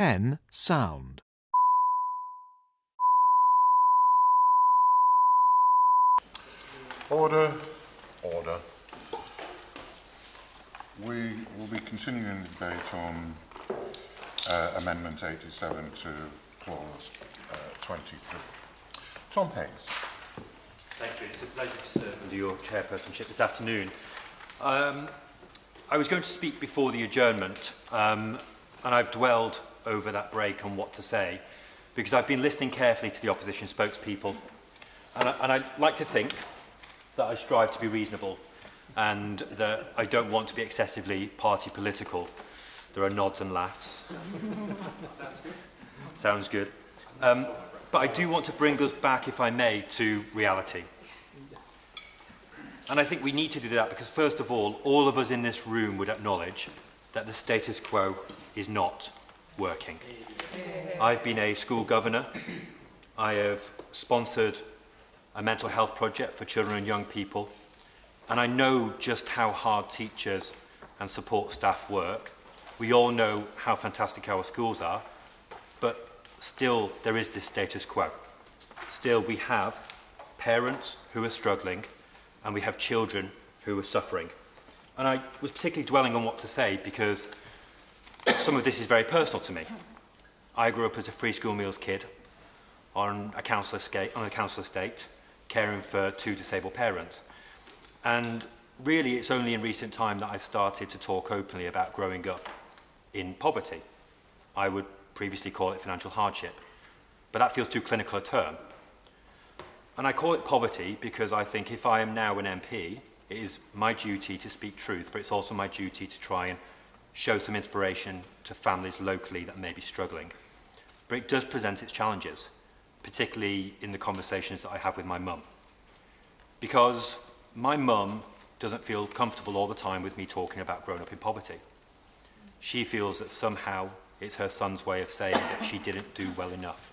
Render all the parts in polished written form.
10. Sound. Order. Order. We will be continuing the debate on Amendment 87 to Clause 23. Tom Hayes. Thank you. It's a pleasure to serve under your chairpersonship this afternoon. I was going to speak before the adjournment, and I've dwelled over that break on what to say, because I've been listening carefully to the opposition spokespeople, and I like to think that I strive to be reasonable and that I don't want to be excessively party political. There are nods and laughs. Sounds good. But I do want to bring us back, if I may, to reality. And I think we need to do that because, first of all of us in this room would acknowledge that the status quo is not working. I've been a school governor. I have sponsored a mental health project for children and young people. And I know just how hard teachers and support staff work. We all know how fantastic our schools are, but still there is this status quo. Still we have parents who are struggling and we have children who are suffering. And I was particularly dwelling on what to say because some of this is very personal to me. I grew up as a free school meals kid on a council estate, caring for 2 disabled parents. And really it's only in recent time that I've started to talk openly about growing up in poverty. I would previously call it financial hardship, but that feels too clinical a term. And I call it poverty because I think if I am now an MP, it is my duty to speak truth, but it's also my duty to try and show some inspiration to families locally that may be struggling. But it does present its challenges, particularly in the conversations that I have with my mum. Because my mum doesn't feel comfortable all the time with me talking about growing up in poverty. She feels that somehow it's her son's way of saying that she didn't do well enough,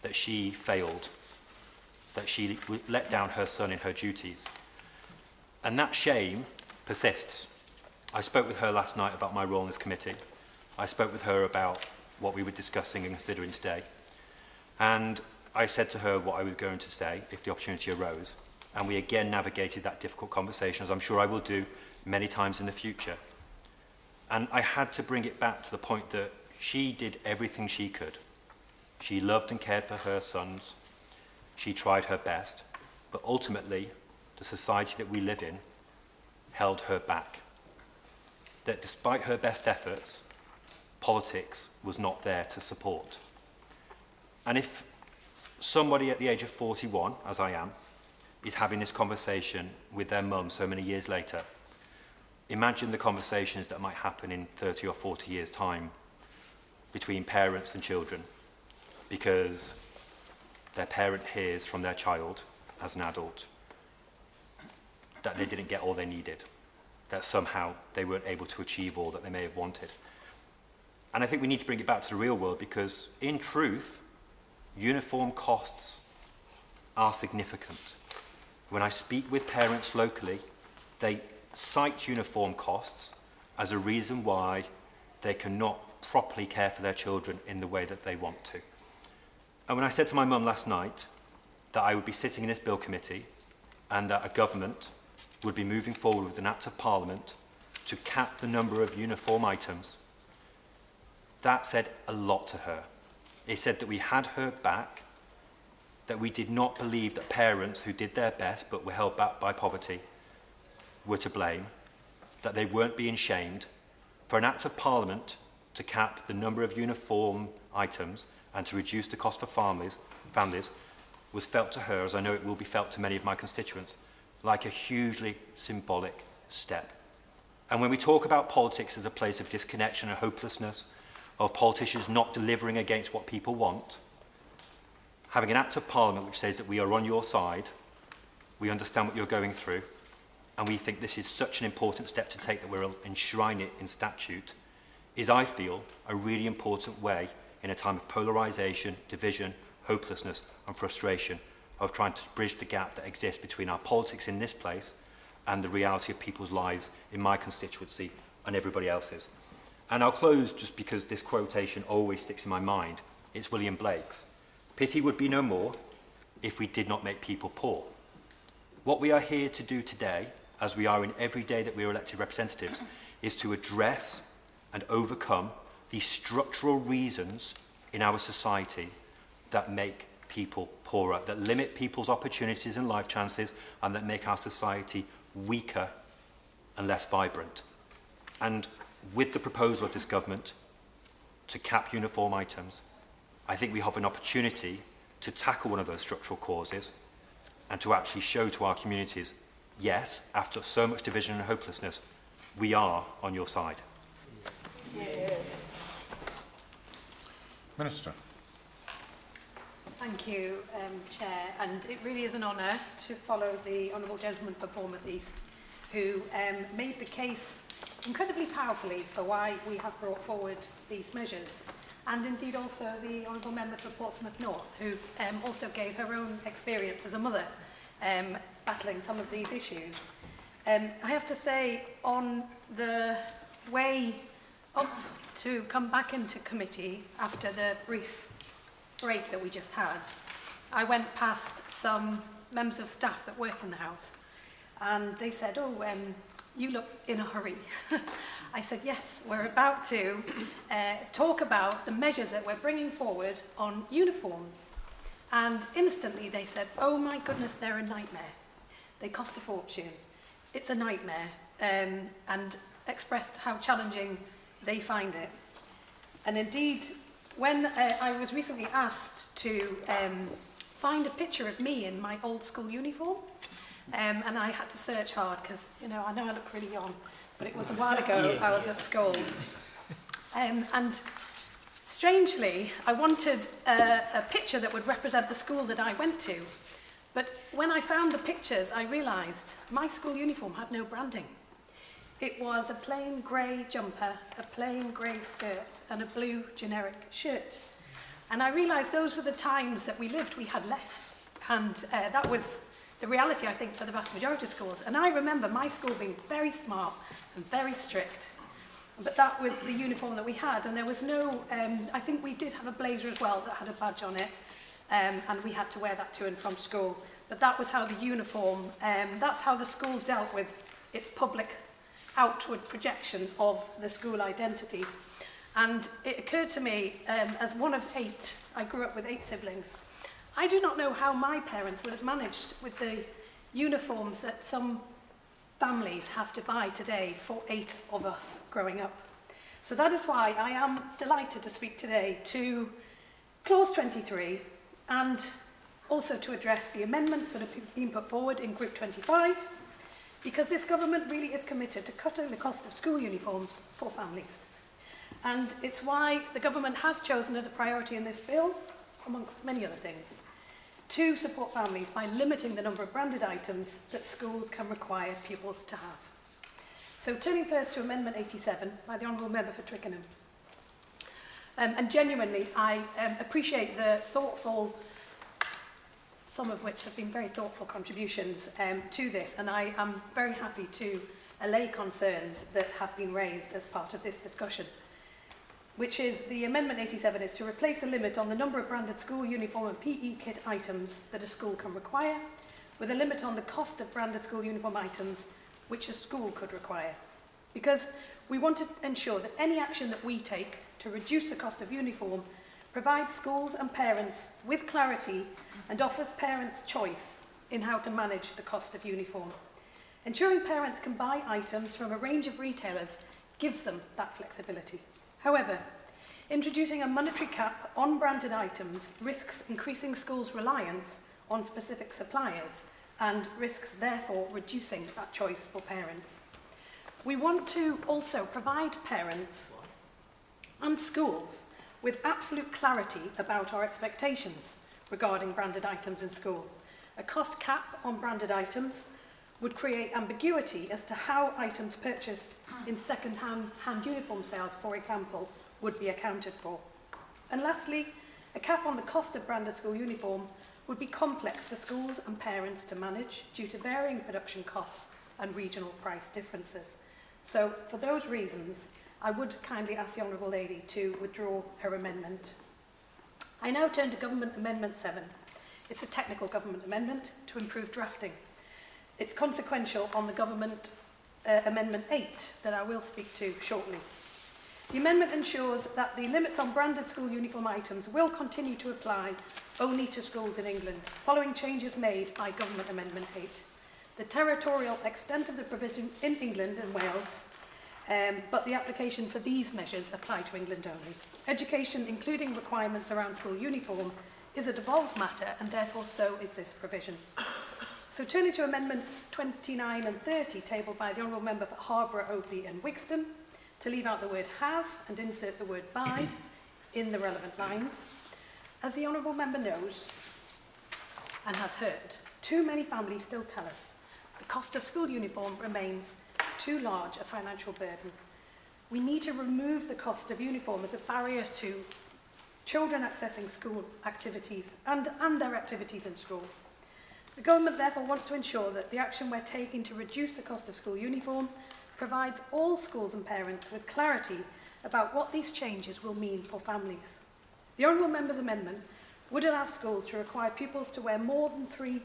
that she failed, that she let down her son in her duties. And that shame persists. I spoke with her last night about my role in this committee. I spoke with her about what we were discussing and considering today. And I said to her what I was going to say if the opportunity arose. And we again navigated that difficult conversation, as I'm sure I will do many times in the future. And I had to bring it back to the point that she did everything she could. She loved and cared for her sons. She tried her best. But ultimately, the society that we live in held her back. That despite her best efforts, politics was not there to support. And if somebody at the age of 41, as I am, is having this conversation with their mum so many years later, imagine the conversations that might happen in 30 or 40 years' time between parents and children, because their parent hears from their child as an adult that they didn't get all they needed, that somehow they weren't able to achieve all that they may have wanted. And I think we need to bring it back to the real world because, in truth, uniform costs are significant. When I speak with parents locally, they cite uniform costs as a reason why they cannot properly care for their children in the way that they want to. And when I said to my mum last night that I would be sitting in this bill committee and that a government would be moving forward with an Act of Parliament to cap the number of uniform items, that said a lot to her. It said that we had her back, that we did not believe that parents who did their best but were held back by poverty were to blame, that they weren't being shamed. For an Act of Parliament to cap the number of uniform items and to reduce the cost for families was felt to her, as I know it will be felt to many of my constituents, like a hugely symbolic step. And when we talk about politics as a place of disconnection and hopelessness, of politicians not delivering against what people want, having an Act of Parliament which says that we are on your side, we understand what you're going through, and we think this is such an important step to take that we'll enshrine it in statute, is, I feel, a really important way in a time of polarisation, division, hopelessness and frustration of trying to bridge the gap that exists between our politics in this place and the reality of people's lives in my constituency and everybody else's. And I'll close just because this quotation always sticks in my mind. It's William Blake's. Pity would be no more if we did not make people poor. What we are here to do today, as we are in every day that we are elected representatives, is to address and overcome the structural reasons in our society that make people poorer, that limit people's opportunities and life chances, and that make our society weaker and less vibrant. And with the proposal of this government to cap uniform items, I think we have an opportunity to tackle one of those structural causes and to actually show to our communities, yes, after so much division and hopelessness, we are on your side. Yeah. Minister. Thank you, Chair, and it really is an honour to follow the Honourable Gentleman for Bournemouth East, who made the case incredibly powerfully for why we have brought forward these measures, and indeed also the Honourable Member for Portsmouth North, who also gave her own experience as a mother battling some of these issues. I have to say, on the way up to come back into committee after the brief break that we just had, I went past some members of staff that work in the House, and they said, oh, you look in a hurry. I said, yes, we're about to talk about the measures that we're bringing forward on uniforms. And instantly they said, oh my goodness, they're a nightmare. They cost a fortune. It's a nightmare. And expressed how challenging they find it. And indeed, when I was recently asked to find a picture of me in my old school uniform, and I had to search hard because, you know I look really young, but it was a while ago. I was at school. And strangely, I wanted a picture that would represent the school that I went to. But when I found the pictures, I realised my school uniform had no branding. It was a plain grey jumper, a plain grey skirt, and a blue generic shirt. And I realised those were the times that we lived, we had less. And that was the reality, I think, for the vast majority of schools. And I remember my school being very smart and very strict. But that was the uniform that we had. And there was no, I think we did have a blazer as well that had a badge on it. And we had to wear that to and from school. But that was how the uniform, that's how the school dealt with its public outward projection of the school identity. And it occurred to me, as one of 8, I grew up with 8 siblings, I do not know how my parents would have managed with the uniforms that some families have to buy today for 8 of us growing up. So that is why I am delighted to speak today to Clause 23 and also to address the amendments that have been put forward in Group 25, because this government really is committed to cutting the cost of school uniforms for families. And it's why the government has chosen as a priority in this bill, amongst many other things, to support families by limiting the number of branded items that schools can require pupils to have. So turning first to Amendment 87 by the Honourable Member for Twickenham. And genuinely, I appreciate the thoughtful, some of which have been very thoughtful contributions to this, and I am very happy to allay concerns that have been raised as part of this discussion, which is the Amendment 87 is to replace a limit on the number of branded school uniform and PE kit items that a school can require with a limit on the cost of branded school uniform items which a school could require. Because we want to ensure that any action that we take to reduce the cost of uniform provides schools and parents with clarity and offers parents choice in how to manage the cost of uniform. Ensuring parents can buy items from a range of retailers gives them that flexibility. However, introducing a monetary cap on branded items risks increasing schools' reliance on specific suppliers and risks therefore reducing that choice for parents. We want to also provide parents and schools with absolute clarity about our expectations regarding branded items in school. A cost cap on branded items would create ambiguity as to how items purchased in second-hand uniform sales, for example, would be accounted for. And lastly, a cap on the cost of branded school uniform would be complex for schools and parents to manage due to varying production costs and regional price differences. So, for those reasons, I would kindly ask the Honourable Lady to withdraw her amendment. I now turn to Government Amendment 7. It's a technical government amendment to improve drafting. It's consequential on the Government Amendment 8 that I will speak to shortly. The amendment ensures that the limits on branded school uniform items will continue to apply only to schools in England, following changes made by Government Amendment 8. The territorial extent of the provision in England and Wales, but the application for these measures apply to England only. Education, including requirements around school uniform, is a devolved matter, and therefore so is this provision. So turning to amendments 29 and 30, tabled by the Honourable Member for Harborough, Oakley and Wixton, to leave out the word have and insert the word by in the relevant lines. As the Honourable Member knows and has heard, too many families still tell us the cost of school uniform remains too large a financial burden. We need to remove the cost of uniform as a barrier to children accessing school activities and their activities in school. The Government therefore wants to ensure that the action we're taking to reduce the cost of school uniform provides all schools and parents with clarity about what these changes will mean for families. The Honourable Member's amendment would allow schools to require pupils to wear more than 3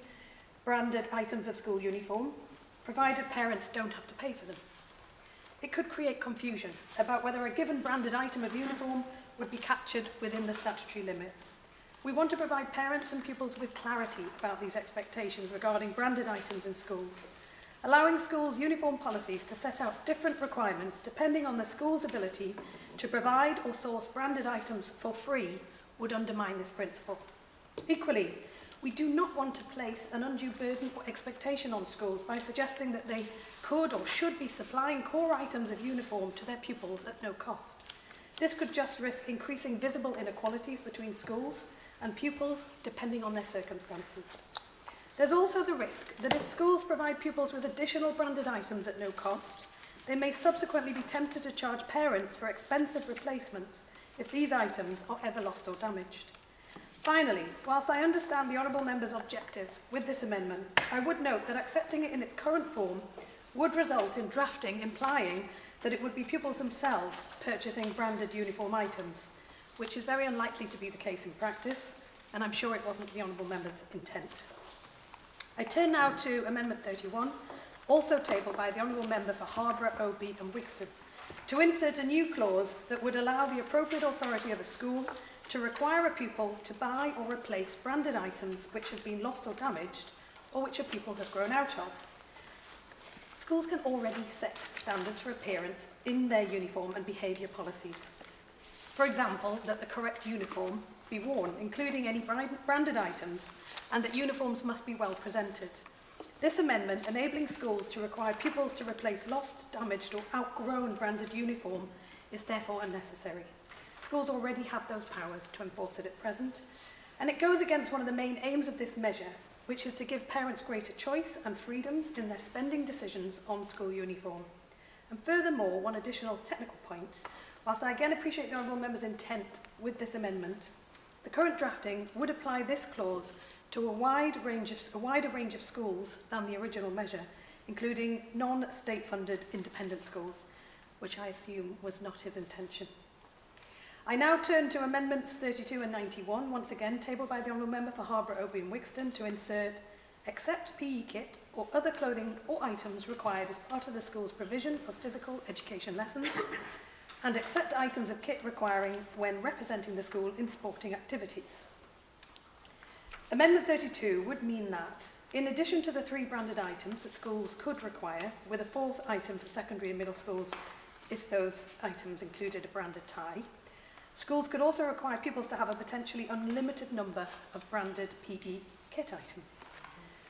branded items of school uniform, provided parents don't have to pay for them. It could create confusion about whether a given branded item of uniform would be captured within the statutory limit. We want to provide parents and pupils with clarity about these expectations regarding branded items in schools. Allowing schools' uniform policies to set out different requirements depending on the school's ability to provide or source branded items for free would undermine this principle. Equally, we do not want to place an undue burden or expectation on schools by suggesting that they could or should be supplying core items of uniform to their pupils at no cost. This could just risk increasing visible inequalities between schools and pupils depending on their circumstances. There's also the risk that if schools provide pupils with additional branded items at no cost, they may subsequently be tempted to charge parents for expensive replacements if these items are ever lost or damaged. Finally, whilst I understand the Honourable Member's objective with this amendment, I would note that accepting it in its current form would result in drafting implying that it would be pupils themselves purchasing branded uniform items, which is very unlikely to be the case in practice, and I'm sure it wasn't the Honourable Member's intent. I turn now to Amendment 31, also tabled by the Honourable Member for Harborough, Oakley and Wixton, to insert a new clause that would allow the appropriate authority of a school to require a pupil to buy or replace branded items which have been lost or damaged, or which a pupil has grown out of. Schools can already set standards for appearance in their uniform and behaviour policies. For example, that the correct uniform be worn, including any branded items, and that uniforms must be well presented. This amendment, enabling schools to require pupils to replace lost, damaged or outgrown branded uniform, is therefore unnecessary. Schools already have those powers to enforce it at present, and it goes against one of the main aims of this measure, which is to give parents greater choice and freedoms in their spending decisions on school uniform. And furthermore, one additional technical point, whilst I again appreciate the Honourable Member's intent with this amendment, the current drafting would apply this clause to a wider range of schools than the original measure, including non-state funded independent schools, which I assume was not his intention. I now turn to Amendments 32 and 91, once again tabled by the Honourable Member for Harborough, Oakley and Wixton, to insert except PE kit or other clothing or items required as part of the school's provision of physical education lessons, and except items of kit requiring when representing the school in sporting activities. Amendment 32 would mean that, in addition to the 3 branded items that schools could require, with a 4th item for secondary and middle schools if those items included a branded tie, schools could also require pupils to have a potentially unlimited number of branded PE kit items.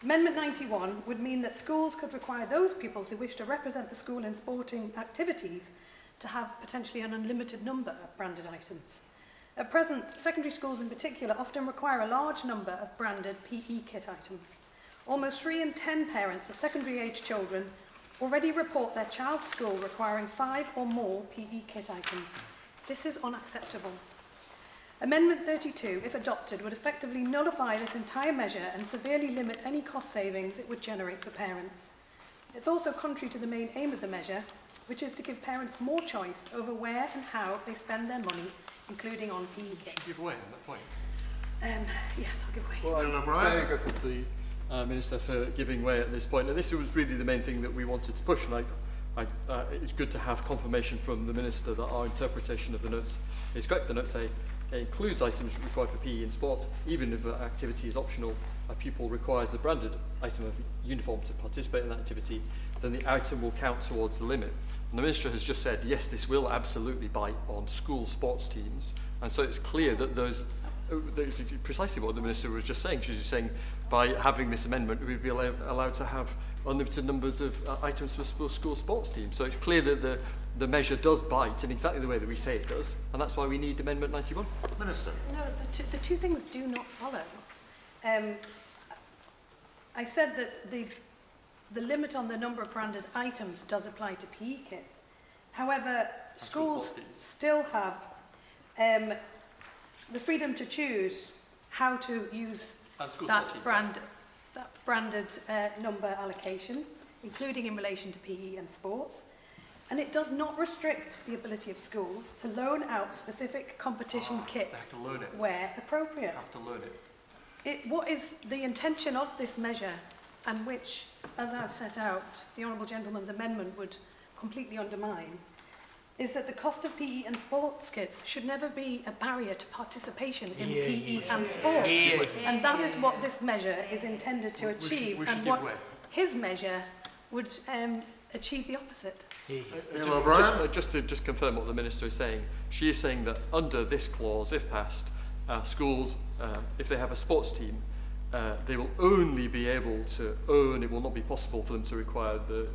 Amendment 91 would mean that schools could require those pupils who wish to represent the school in sporting activities to have potentially an unlimited number of branded items. At present, secondary schools in particular often require a large number of branded PE kit items. Almost 3 in 10 parents of secondary-age children already report their child's school requiring 5 or more PE kit items. This is unacceptable. Amendment 32, if adopted, would effectively nullify this entire measure and severely limit any cost savings it would generate for parents. It's also contrary to the main aim of the measure, which is to give parents more choice over where and how they spend their money, including on PE kits. Should give way on that point. Yes, I'll give way. Well, I'm very grateful to the Minister for giving way at this point. Now, this was really the main thing that we wanted to push, and it's good to have confirmation from the Minister that our interpretation of the notes is correct. The notes say it includes items required for PE and sport, even if an activity is optional. A pupil requires a branded item of uniform to participate in that activity, then the item will count towards the limit. And the Minister has just said, yes, this will absolutely bite on school sports teams, and so it's clear that those precisely what the Minister was just saying. She was saying by having this amendment we'd be allowed to have unlimited numbers of items for school sports teams. So it's clear that the measure does bite in exactly the way that we say it does, and that's why we need Amendment 91. Minister. No, the two things do not follow. I said that the limit on the number of branded items does apply to PE kits. However, schools still have the freedom to choose how to use that branded number allocation, including in relation to PE and sports. And it does not restrict the ability of schools to loan out specific competition kit where appropriate. They have to learn it. What is the intention of this measure, and which, as I've set out, the Honourable Gentleman's amendment would completely undermine, is that the cost of PE and sports kits should never be a barrier to participation in PE and sports. And that is what this measure is intended to achieve, we should and give what way. his measure would achieve the opposite. Just to confirm what the Minister is saying, she is saying that under this clause, if passed, schools, if they have a sports team, they will only be able to own, it will not be possible for them to require the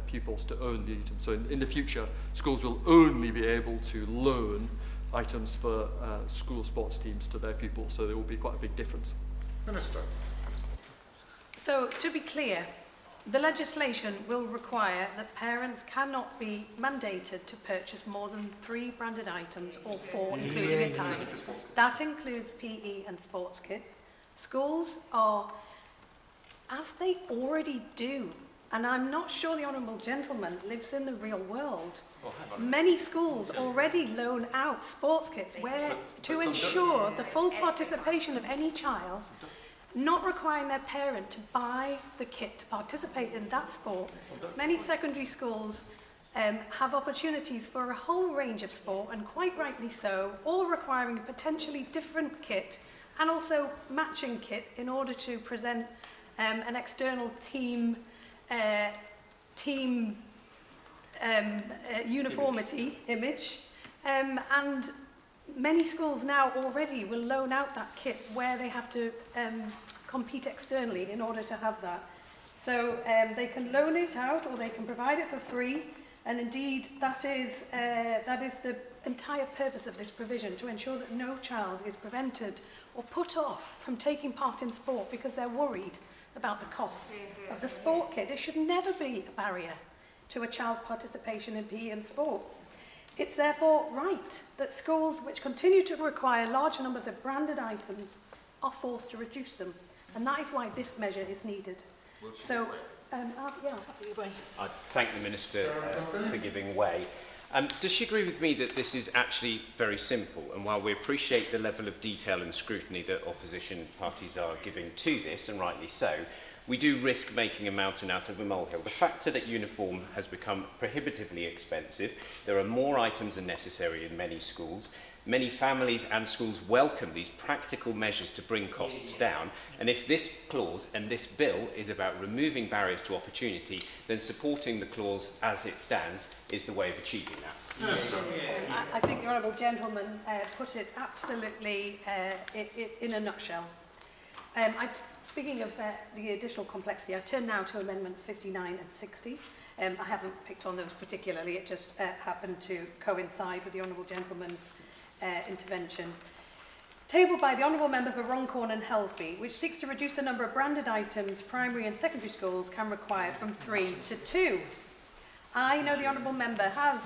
pupils to own the items. So in the future, schools will only be able to loan items for school sports teams to their pupils, so there will be quite a big difference. Minister. So, to be clear, the legislation will require that parents cannot be mandated to purchase more than 3 branded items or 4, including a tie. That includes PE and sports kits. Schools are, as they already do, and I'm not sure the Honourable Gentleman lives in the real world. Many schools already loan out sports kits where to ensure the full participation of any child, not requiring their parent to buy the kit to participate in that sport. Many secondary schools have opportunities for a whole range of sport, and quite rightly so, all requiring a potentially different kit and also matching kit in order to present an external team uniformity image. And many schools now already will loan out that kit where they have to compete externally in order to have that. So they can loan it out or they can provide it for free, and indeed that is the entire purpose of this provision, to ensure that no child is prevented or put off from taking part in sport because they're worried about the costs of the sport kit. It should never be a barrier to a child's participation in PE and sport. It's therefore right that schools which continue to require large numbers of branded items are forced to reduce them, and that is why this measure is needed. So, I thank the Minister for giving way. Does she agree with me that this is actually very simple, and while we appreciate the level of detail and scrutiny that opposition parties are giving to this, and rightly so, we do risk making a mountain out of a molehill. The factor that uniform has become prohibitively expensive, there are more items than necessary in many schools. Many families and schools welcome these practical measures to bring costs down, and if this clause and this bill is about removing barriers to opportunity, then supporting the clause as it stands is the way of achieving that. I think the Honourable Gentleman put it absolutely in a nutshell. Speaking of the additional complexity, I turn now to Amendments 59 and 60. I haven't picked on those particularly, it just happened to coincide with the Honourable Gentleman's intervention. Tabled by the Honourable Member for Runcorn and Helsby, which seeks to reduce the number of branded items primary and secondary schools can require from 3 to 2. I know the Honourable Member has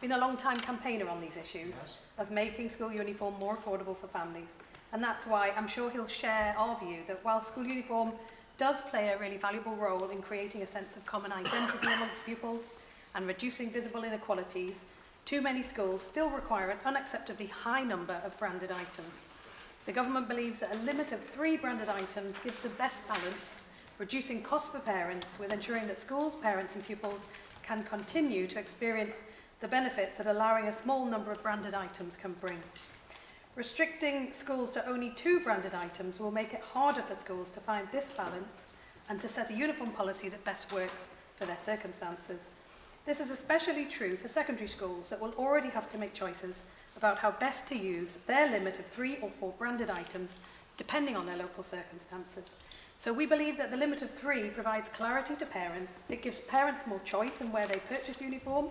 been a long-time campaigner on these issues of making school uniform more affordable for families, and that's why I'm sure he'll share our view that while school uniform does play a really valuable role in creating a sense of common identity amongst pupils and reducing visible inequalities, too many schools still require an unacceptably high number of branded items. The government believes that a limit of 3 branded items gives the best balance, reducing costs for parents with ensuring that schools, parents and pupils can continue to experience the benefits that allowing a small number of branded items can bring. Restricting schools to only 2 branded items will make it harder for schools to find this balance and to set a uniform policy that best works for their circumstances. This is especially true for secondary schools that will already have to make choices about how best to use their limit of 3 or 4 branded items depending on their local circumstances. So we believe that the limit of 3 provides clarity to parents, it gives parents more choice in where they purchase uniform,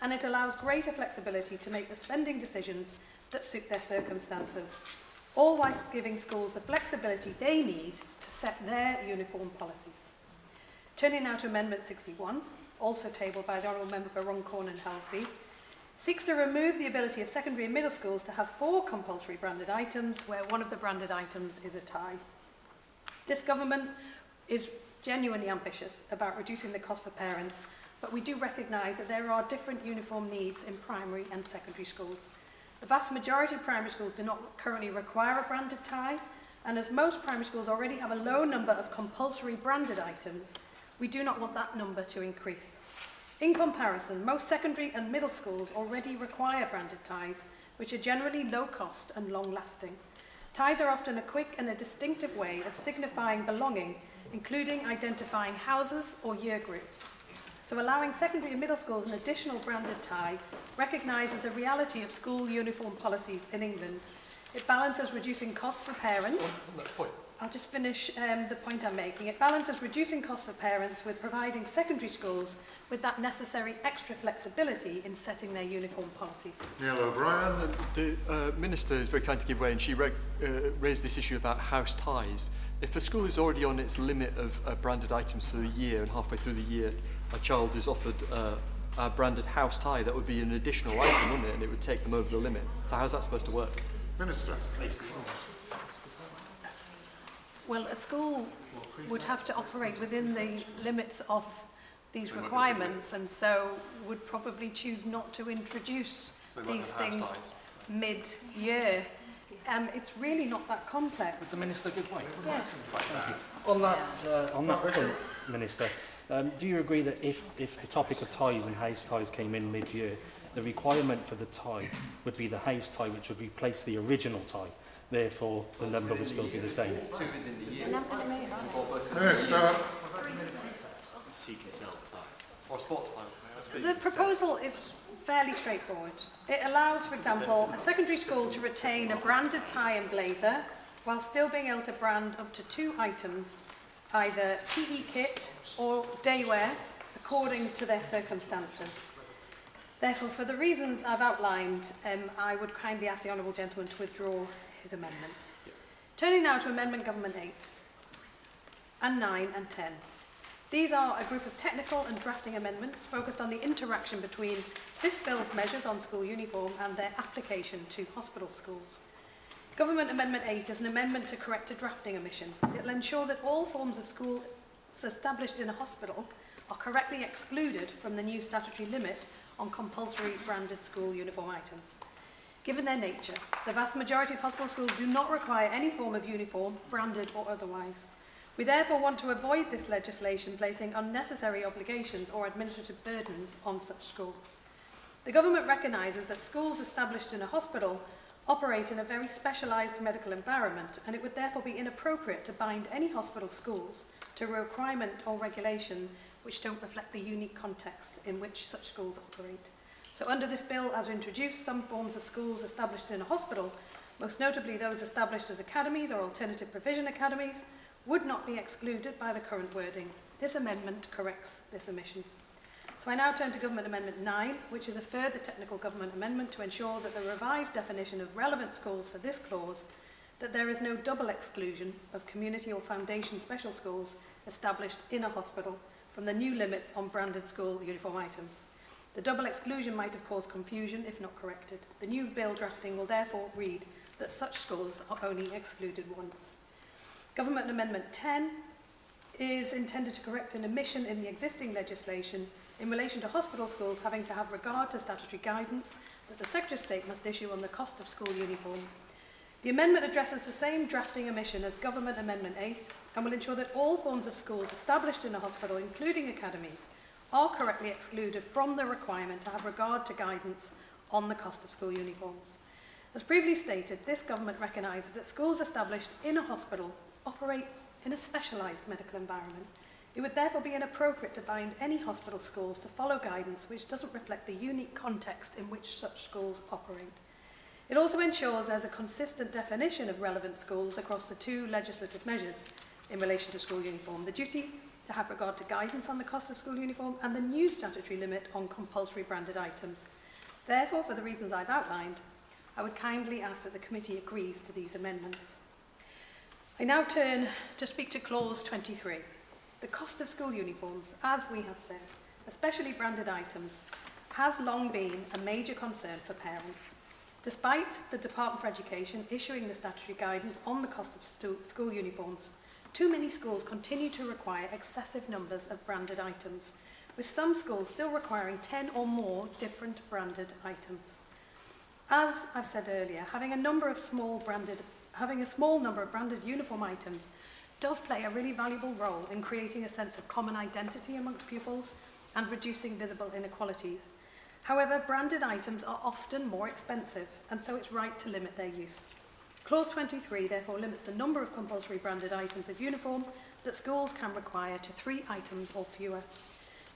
and it allows greater flexibility to make the spending decisions that suit their circumstances, all whilst giving schools the flexibility they need to set their uniform policies. Turning now to Amendment 61, also tabled by the Honourable Member for Runcorn and Helsby, seeks to remove the ability of secondary and middle schools to have 4 compulsory branded items where one of the branded items is a tie. This government is genuinely ambitious about reducing the cost for parents, but we do recognise that there are different uniform needs in primary and secondary schools. The vast majority of primary schools do not currently require a branded tie, and as most primary schools already have a low number of compulsory branded items, we do not want that number to increase. In comparison, most secondary and middle schools already require branded ties, which are generally low cost and long lasting. Ties are often a quick and a distinctive way of signifying belonging, including identifying houses or year groups. So allowing secondary and middle schools an additional branded tie recognises a reality of school uniform policies in England. It balances reducing costs for parents. On that point. I'll just finish the point I'm making. It balances reducing costs for parents with providing secondary schools with that necessary extra flexibility in setting their uniform policies. Neil O'Brien. The Minister is very kind to give way, and she raised this issue about house ties. If a school is already on its limit of branded items for the year, and halfway through the year a child is offered a branded house tie, that would be an additional item, wouldn't it? And it would take them over the limit. So how's that supposed to work? Minister. Well, a school would have to operate within the limits of these requirements, and so would probably choose not to introduce these things mid-year. It's really not that complex. Would the Minister give way? Yeah. On that point, Minister, do you agree that if the topic of ties and house ties came in mid-year, the requirement for the tie would be the house tie, which would replace the original tie? Therefore, the number would still be the same. Minister. Or sports ties? The proposal is fairly straightforward. It allows, for example, a secondary school to retain a branded tie and blazer while still being able to brand up to 2 items, either PE kit or day wear, according to their circumstances. Therefore, for the reasons I've outlined, I would kindly ask the Honourable Gentleman to withdraw his amendment. Turning now to Amendment Government 8 and 9 and 10. These are a group of technical and drafting amendments focused on the interaction between this bill's measures on school uniform and their application to hospital schools. Government Amendment 8 is an amendment to correct a drafting omission. It will ensure that all forms of schools established in a hospital are correctly excluded from the new statutory limit on compulsory branded school uniform items. Given their nature, the vast majority of hospital schools do not require any form of uniform, branded or otherwise. We therefore want to avoid this legislation placing unnecessary obligations or administrative burdens on such schools. The government recognises that schools established in a hospital operate in a very specialised medical environment, and it would therefore be inappropriate to bind any hospital schools to a requirement or regulation which don't reflect the unique context in which such schools operate. So under this bill, as introduced, some forms of schools established in a hospital, most notably those established as academies or alternative provision academies, would not be excluded by the current wording. This amendment corrects this omission. So I now turn to Government Amendment 9, which is a further technical government amendment to ensure that the revised definition of relevant schools for this clause, that there is no double exclusion of community or foundation special schools established in a hospital from the new limits on branded school uniform items. The double exclusion might have caused confusion if not corrected. The new bill drafting will therefore read that such schools are only excluded once. Government Amendment 10 is intended to correct an omission in the existing legislation in relation to hospital schools having to have regard to statutory guidance that the Secretary of State must issue on the cost of school uniform. The amendment addresses the same drafting omission as Government Amendment 8 and will ensure that all forms of schools established in a hospital, including academies, are correctly excluded from the requirement to have regard to guidance on the cost of school uniforms. As previously stated, this government recognises that schools established in a hospital operate in a specialised medical environment. It would therefore be inappropriate to bind any hospital schools to follow guidance which doesn't reflect the unique context in which such schools operate. It also ensures there's a consistent definition of relevant schools across the two legislative measures in relation to school uniform, the duty to have regard to guidance on the cost of school uniform and the new statutory limit on compulsory branded items. Therefore, for the reasons I've outlined, I would kindly ask that the committee agrees to these amendments. I now turn to speak to clause 23. The cost of school uniforms, as we have said, especially branded items, has long been a major concern for parents. Despite the Department for Education issuing the statutory guidance on the cost of school uniforms, too many schools continue to require excessive numbers of branded items, with some schools still requiring 10 or more different branded items. As I've said earlier, having a small number of branded uniform items does play a really valuable role in creating a sense of common identity amongst pupils and reducing visible inequalities. However, branded items are often more expensive, and so it's right to limit their use. Clause 23 therefore limits the number of compulsory branded items of uniform that schools can require to 3 items or fewer.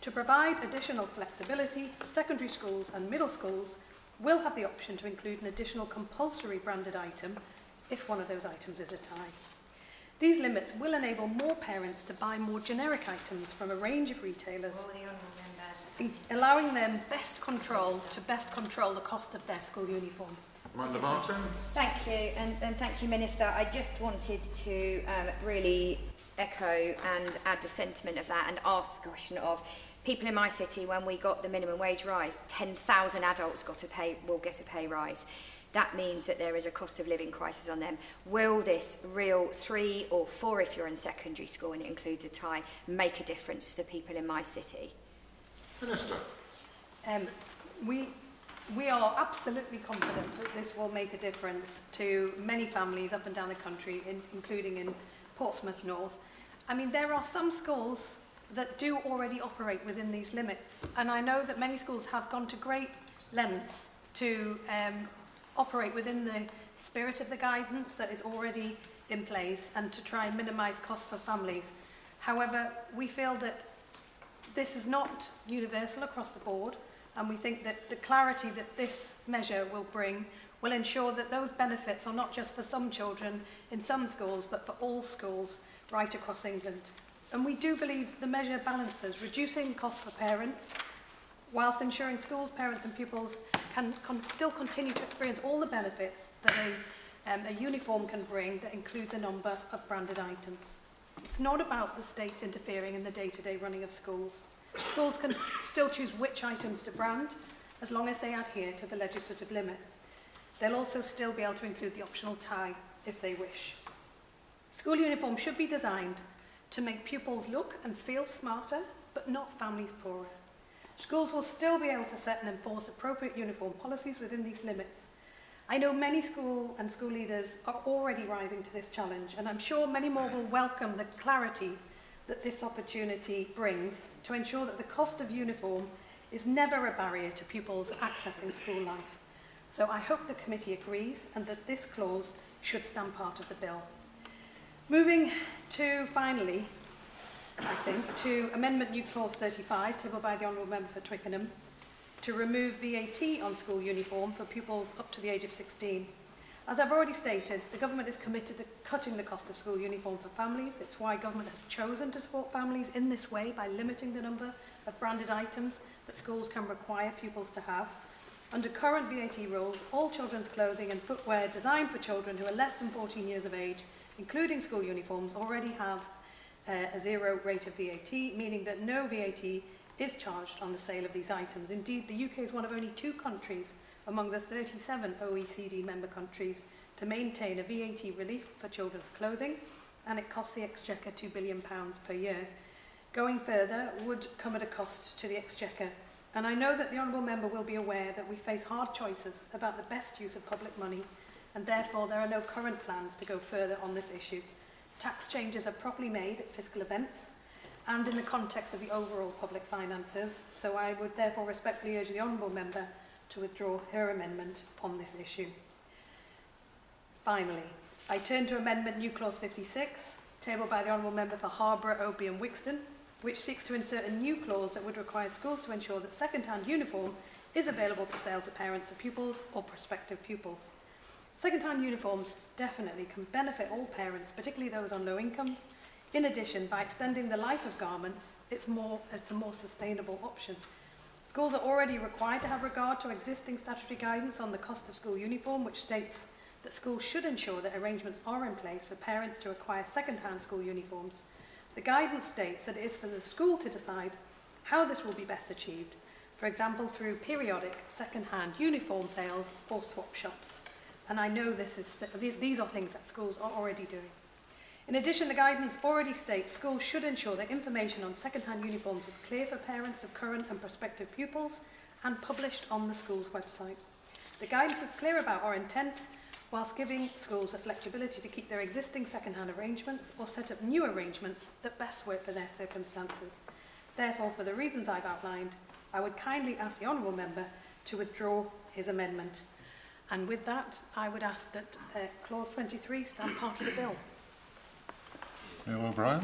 To provide additional flexibility, secondary schools and middle schools will have the option to include an additional compulsory branded item if one of those items is a tie. These limits will enable more parents to buy more generic items from a range of retailers, allowing them best control the cost of their school uniform. Amanda Martin. Thank you, and thank you, Minister. I just wanted to really echo and add the sentiment of that and ask the question of people in my city. When we got the minimum wage rise, 10,000 adults will get a pay rise. That means that there is a cost of living crisis on them. Will this real 3 or 4, if you're in secondary school and it includes a tie, make a difference to the people in my city? Minister. We are absolutely confident that this will make a difference to many families up and down the country, including in Portsmouth North. I mean, there are some schools that do already operate within these limits, and I know that many schools have gone to great lengths to operate within the spirit of the guidance that is already in place and to try and minimise costs for families. However, we feel that this is not universal across the board, and we think that the clarity that this measure will bring will ensure that those benefits are not just for some children in some schools, but for all schools right across England. And we do believe the measure balances reducing costs for parents, whilst ensuring schools, parents and pupils can still continue to experience all the benefits that a uniform can bring that includes a number of branded items. It's not about the state interfering in the day-to-day running of schools. Schools can still choose which items to brand as long as they adhere to the legislative limit. They'll also still be able to include the optional tie if they wish. School uniforms should be designed to make pupils look and feel smarter, but not families poorer. Schools will still be able to set and enforce appropriate uniform policies within these limits. I know many school and school leaders are already rising to this challenge, and I'm sure many more will welcome the clarity that this opportunity brings to ensure that the cost of uniform is never a barrier to pupils accessing school life. So I hope the committee agrees and that this clause should stand part of the bill. Moving to, finally, I think, to Amendment New Clause 35, tabled by the Honourable Member for Twickenham, to remove VAT on school uniform for pupils up to the age of 16. As I've already stated, the Government is committed to cutting the cost of school uniform for families. It's why Government has chosen to support families in this way by limiting the number of branded items that schools can require pupils to have. Under current VAT rules, all children's clothing and footwear designed for children who are less than 14 years of age, including school uniforms, already have a zero rate of VAT, meaning that no VAT is charged on the sale of these items. Indeed, the UK is one of only 2 countries among the 37 OECD member countries to maintain a VAT relief for children's clothing, and it costs the Exchequer £2 billion per year. Going further would come at a cost to the Exchequer, and I know that the Honourable Member will be aware that we face hard choices about the best use of public money, and therefore there are no current plans to go further on this issue. Tax changes are properly made at fiscal events and in the context of the overall public finances, so I would therefore respectfully urge the Honourable Member to withdraw her amendment upon this issue. Finally, I turn to Amendment New Clause 56, tabled by the Honourable Member for Harborough, Oby and Wixton, which seeks to insert a new clause that would require schools to ensure that second-hand uniform is available for sale to parents of pupils or prospective pupils. Second-hand uniforms definitely can benefit all parents, particularly those on low incomes. In addition, by extending the life of garments, it's a more sustainable option. Schools are already required to have regard to existing statutory guidance on the cost of school uniform, which states that schools should ensure that arrangements are in place for parents to acquire second-hand school uniforms. The guidance states that it is for the school to decide how this will be best achieved, for example through periodic second-hand uniform sales or swap shops. And I know these are things that schools are already doing. In addition, the guidance already states schools should ensure that information on second-hand uniforms is clear for parents of current and prospective pupils and published on the school's website. The guidance is clear about our intent, whilst giving schools the flexibility to keep their existing second-hand arrangements or set up new arrangements that best work for their circumstances. Therefore, for the reasons I've outlined, I would kindly ask the Honourable Member to withdraw his amendment. And with that, I would ask that Clause 23 stand part of the bill. Neil O'Brien.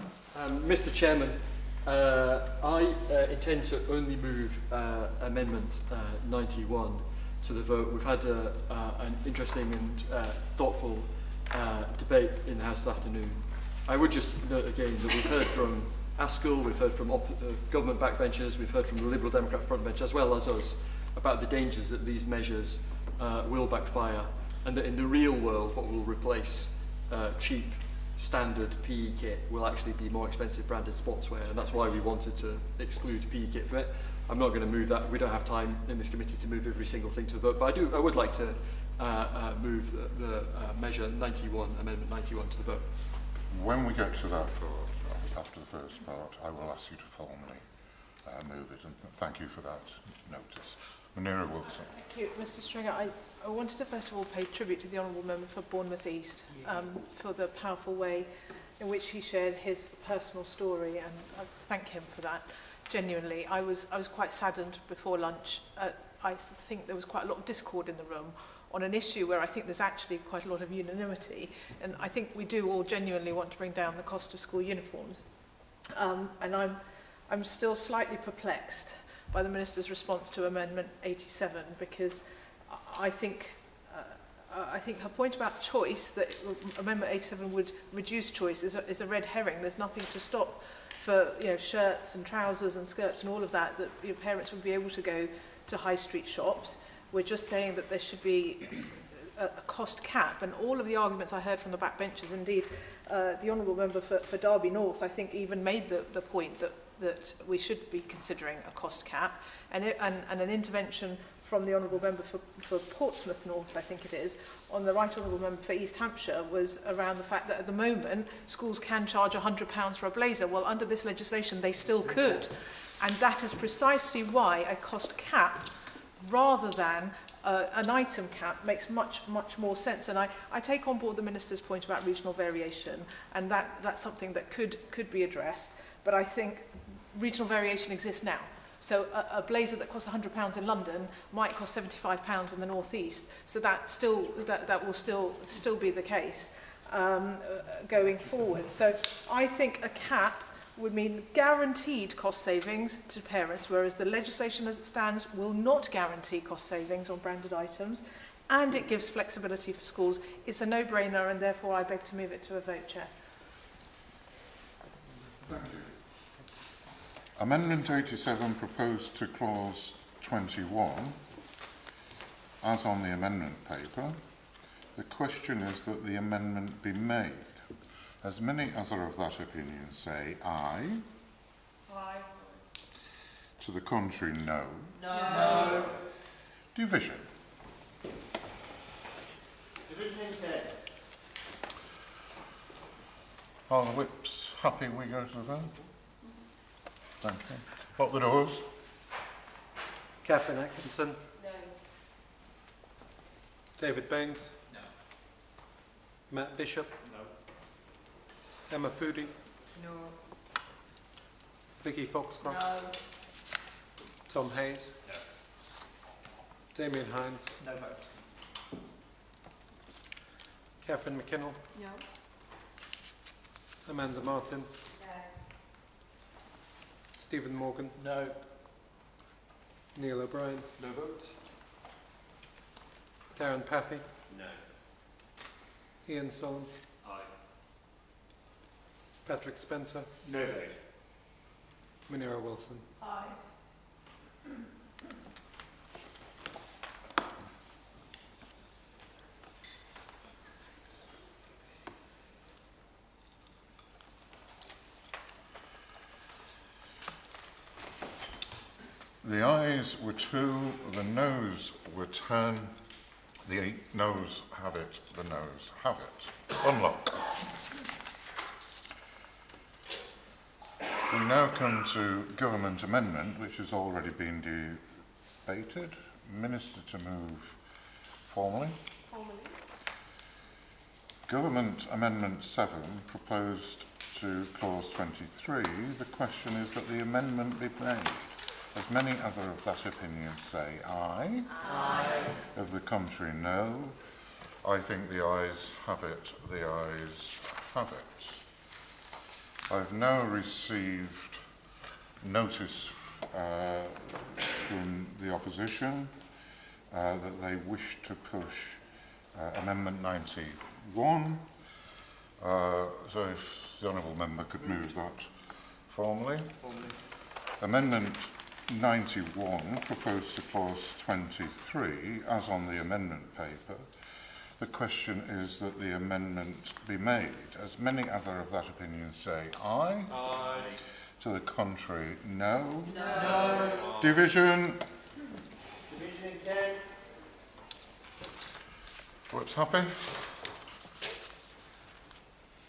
Mr Chairman, I intend to only move Amendment 91 to the vote. We've had an interesting and thoughtful debate in the House this afternoon. I would just note again that we've heard from ASCL, we've heard from government backbenchers, we've heard from the Liberal Democrat frontbench, as well as us, about the dangers that these measures will backfire, and that in the real world what will replace cheap standard PE kit will actually be more expensive branded sportswear, and that's why we wanted to exclude PE kit from it. I'm not going to move that. We don't have time in this committee to move every single thing to a vote, but I would like to move the measure 91, Amendment 91 to the vote. When we get to that vote, after the first part, I will ask you to formally move it, and thank you for that notice. Munira Wilson. Thank you, Mr Stringer. I wanted to first of all pay tribute to the Honourable Member for Bournemouth East for the powerful way in which he shared his personal story, and I thank him for that. Genuinely, I was quite saddened before lunch. I think there was quite a lot of discord in the room on an issue where I think there's actually quite a lot of unanimity, and I think we do all genuinely want to bring down the cost of school uniforms. And I'm still slightly perplexed by the Minister's response to Amendment 87, because I think her point about choice, that Amendment 87 would reduce choice, is a red herring. There's nothing to stop for shirts and trousers and skirts and all of that parents would be able to go to high street shops. We're just saying that there should be a cost cap, and all of the arguments I heard from the backbenchers, indeed the Honourable Member for Derby North, I think even made the point that we should be considering a cost cap, and an intervention from the Honourable Member for Portsmouth North, I think it is, on the Right Honourable Member for East Hampshire, was around the fact that at the moment schools can charge £100 for a blazer. Well, under this legislation they still could, and that is precisely why a cost cap rather than an item cap makes much more sense. And I take on board the Minister's point about regional variation, and that's something that could be addressed, but I think regional variation exists now. So a blazer that costs £100 in London might cost £75 in the North East. So that will still be the case going forward. So I think a cap would mean guaranteed cost savings to parents, whereas the legislation as it stands will not guarantee cost savings on branded items, and it gives flexibility for schools. It's a no-brainer, and therefore I beg to move it to a vote, Chair. Thank you. Amendment 87 proposed to clause 21, as on the amendment paper. The question is that the amendment be made. As many as are of that opinion say aye. Aye. To the contrary, no. No. Division. Division intent. Are the whips happy we go to the vote? Thank you. Lock the doors. Catherine Atkinson? No. David Baines? No. Matt Bishop? No. Emma Foodie? No. Vicky Foxcroft? No. Tom Hayes? No. Damien Hines? No vote. Catherine McKinnell? No. Amanda Martin? No. Stephen Morgan? No. Neil O'Brien? No vote. Darren Pathy? No. Ian Solon? Aye. Patrick Spencer? No vote. Munira Wilson? Aye. The ayes were 2, the noes were 10, the noes have it, the noes have it. Unlock. We now come to government amendment, which has already been debated. Minister to move formally. Government Amendment 7 proposed to clause 23. The question is that the amendment be made. As many as are of that opinion say aye. Aye. Of the contrary, no. I think the ayes have it. The ayes have it. I've now received notice from the opposition that they wish to push Amendment 91. So if the Honourable Member could move that formally. Amendment 91 proposed to clause 23 as on the amendment paper. The question is that the amendment be made. As many as are of that opinion say aye. Aye. To the contrary, no. No. Division. Division in 10. What's happy?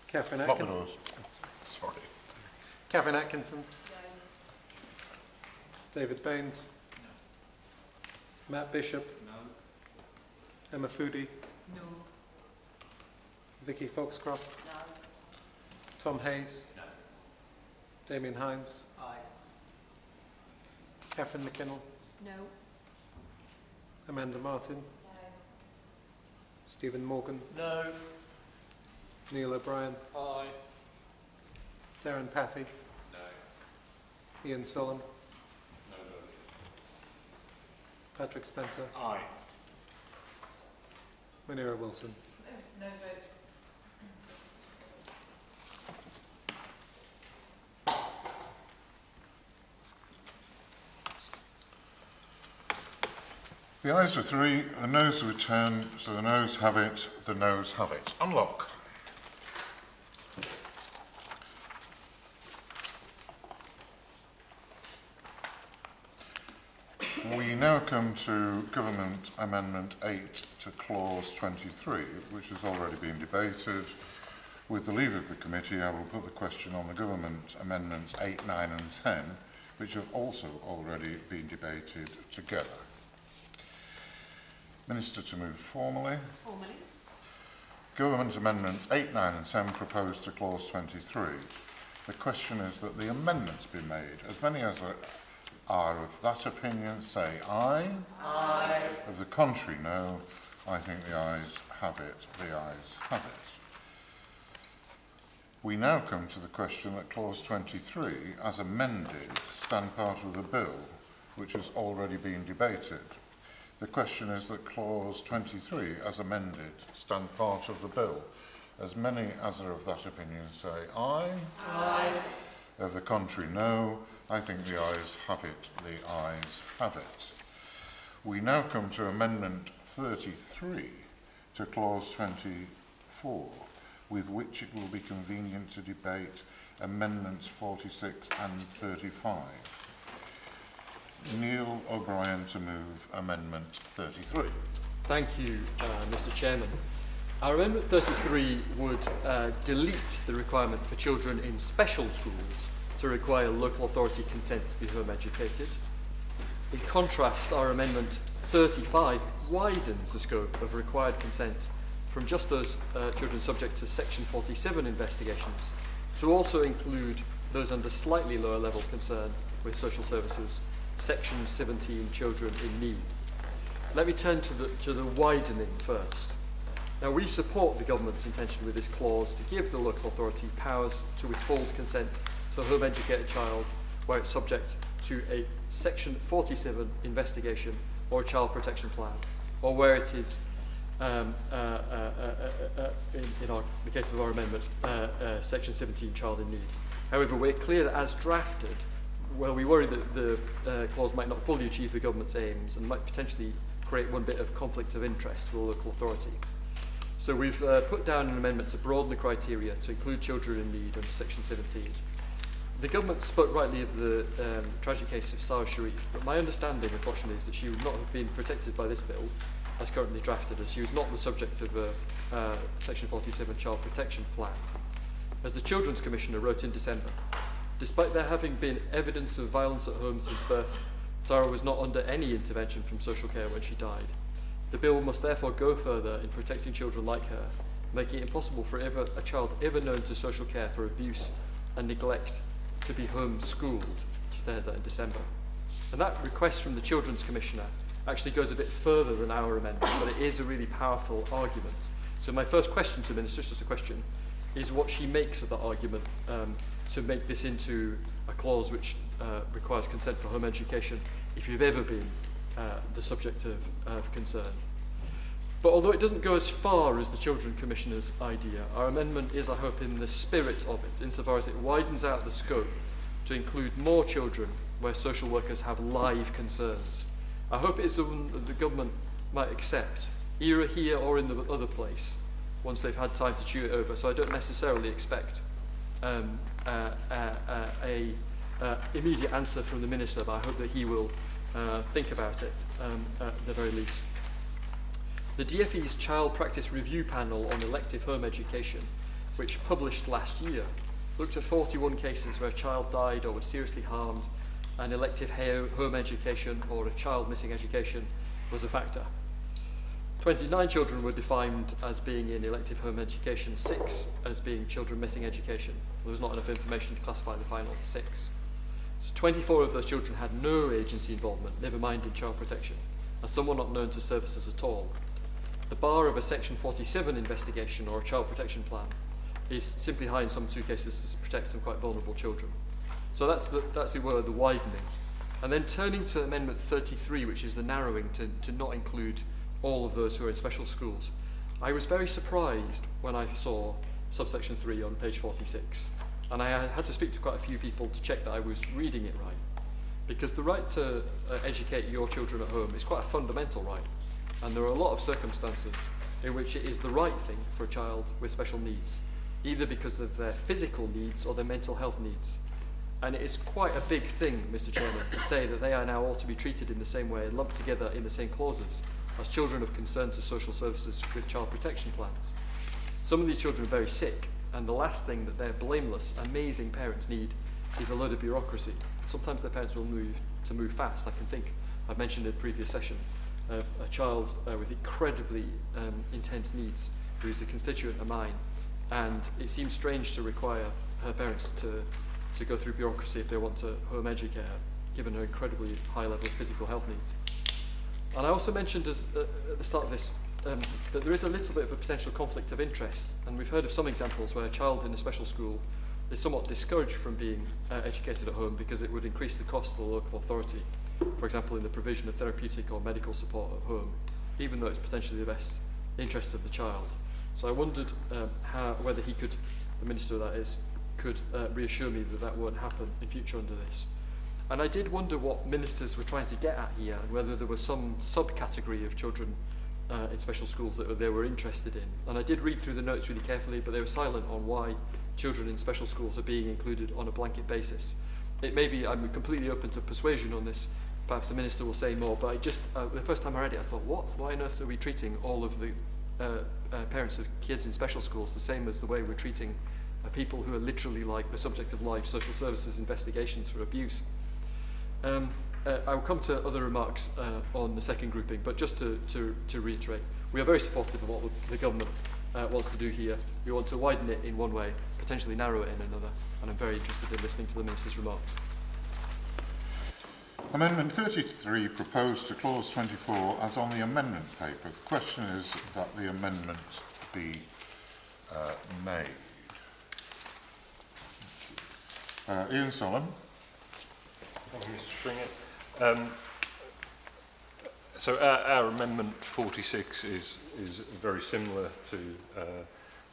Catherine Lock the Atkinson? doors. Sorry. Catherine Atkinson? David Baines? No. Matt Bishop? No. Emma Foodie? No. Vicky Foxcroft? No. Tom Hayes? No. Damien Hines? Aye. Catherine McKinnell? No. Amanda Martin? No. Stephen Morgan? No. Neil O'Brien? Aye. Darren Pathy? No. Ian Solon? No vote. Patrick Spencer? Aye. Munira Wilson? No vote. The ayes were 3, the noes were 10, so the noes have it, the noes have it. Unlock. We now come to Government Amendment 8 to clause 23, which has already been debated. With the leave of the committee, I will put the question on the Government Amendments 8, 9 and 10, which have also already been debated together. Minister to move formally. Formally. Government Amendments 8, 9 and 10 proposed to clause 23. The question is that the amendments be made. As many as are of that opinion say aye. Aye. Of the contrary, no. I think the ayes have it. The ayes have it. We now come to the question that clause 23, as amended, stand part of the bill, which has already been debated. The question is that clause 23, as amended, stand part of the bill. As many as are of that opinion say aye. Aye. Of the contrary, no. I think the ayes have it. The ayes have it. We now come to Amendment 33 to clause 24, with which it will be convenient to debate Amendments 46 and 35. Neil O'Brien to move Amendment 33. Thank you, Mr. Chairman. Our Amendment 33 would delete the requirement for children in special schools to require local authority consent to be home educated. In contrast, our Amendment 35 widens the scope of required consent from just those children subject to Section 47 investigations to also include those under slightly lower level concern with social services, Section 17 children in need. Let me turn to the widening first. Now, we support the government's intention with this clause to give the local authority powers to withhold consent to a home educated child where it's subject to a Section 47 investigation or a child protection plan, or where it is, in the case of our amendment, Section 17 child in need. However, we're clear that as drafted, well, we worry that the clause might not fully achieve the government's aims and might potentially create one bit of conflict of interest for the local authority. So we've put down an amendment to broaden the criteria to include children in need under Section 17. The government spoke rightly of the tragic case of Sarah Sharif, but my understanding, unfortunately, is that she would not have been protected by this bill as currently drafted, as she was not the subject of a Section 47 child protection plan. As the Children's Commissioner wrote in December, despite there having been evidence of violence at home since birth, Sarah was not under any intervention from social care when she died. The bill must therefore go further in protecting children like her, making it impossible for a child ever known to social care for abuse and neglect to be home-schooled. She said that in December. And that request from the Children's Commissioner actually goes a bit further than our amendment, but it is a really powerful argument. So my first question to the Minister, just a question, is what she makes of that argument to make this into a clause which requires consent for home education if you've ever been the subject of concern. But although it doesn't go as far as the Children Commissioner's idea, our amendment is, I hope, in the spirit of it, insofar as it widens out the scope to include more children where social workers have live concerns. I hope it's the one that the government might accept, either here or in the other place, once they've had time to chew it over. So I don't necessarily expect a immediate answer from the Minister, but I hope that he will think about it at the very least. The DfE's Child Practice Review Panel on Elective Home Education, which published last year, looked at 41 cases where a child died or was seriously harmed and elective home education or a child missing education was a factor. 29 children were defined as being in elective home education, 6 as being children missing education. There was not enough information to classify the final 6. So 24 of those children had no agency involvement, never mind in child protection, and some were not known to services at all. The bar of a Section 47 investigation or a child protection plan is simply high in some 2 cases to protect some quite vulnerable children. So that's the word, the widening. And then turning to Amendment 33, which is the narrowing to not include all of those who are in special schools. I was very surprised when I saw subsection 3 on page 46. And I had to speak to quite a few people to check that I was reading it right. Because the right to educate your children at home is quite a fundamental right. And there are a lot of circumstances in which it is the right thing for a child with special needs, either because of their physical needs or their mental health needs. And it is quite a big thing, Mr. Chairman, to say that they are now all to be treated in the same way, lumped together in the same clauses, as children of concern to social services with child protection plans. Some of these children are very sick, and the last thing that their blameless, amazing parents need is a load of bureaucracy. Sometimes their parents will move fast. I can think, I've mentioned in a previous session, of a child with incredibly intense needs who is a constituent of mine, and it seems strange to require her parents to go through bureaucracy if they want to home educate her, given her incredibly high level of physical health needs. And I also mentioned at the start of this that there is a little bit of a potential conflict of interest, and we've heard of some examples where a child in a special school is somewhat discouraged from being educated at home because it would increase the cost for the local authority, for example in the provision of therapeutic or medical support at home, even though it's potentially the best interest of the child. So I wondered whether he could, the Minister that is, could reassure me that that won't happen in future under this. And I did wonder what ministers were trying to get at here, and whether there was some subcategory of children in special schools that they were interested in. And I did read through the notes really carefully, but they were silent on why children in special schools are being included on a blanket basis. It may be, I'm completely open to persuasion on this, perhaps the Minister will say more, but I just, the first time I read it I thought, what? Why on earth are we treating all of the parents of kids in special schools the same as the way we're treating people who are literally like the subject of live social services investigations for abuse. I will come to other remarks on the second grouping, but just to reiterate, we are very supportive of what the government wants to do here. We want to widen it in one way, potentially narrow it in another, and I'm very interested in listening to the Minister's remarks. Amendment 33 proposed to clause 24 as on the amendment paper. The question is that the amendment be made. Ian Solomon. Thank you, Mr. Stringer. So our amendment 46 is very similar to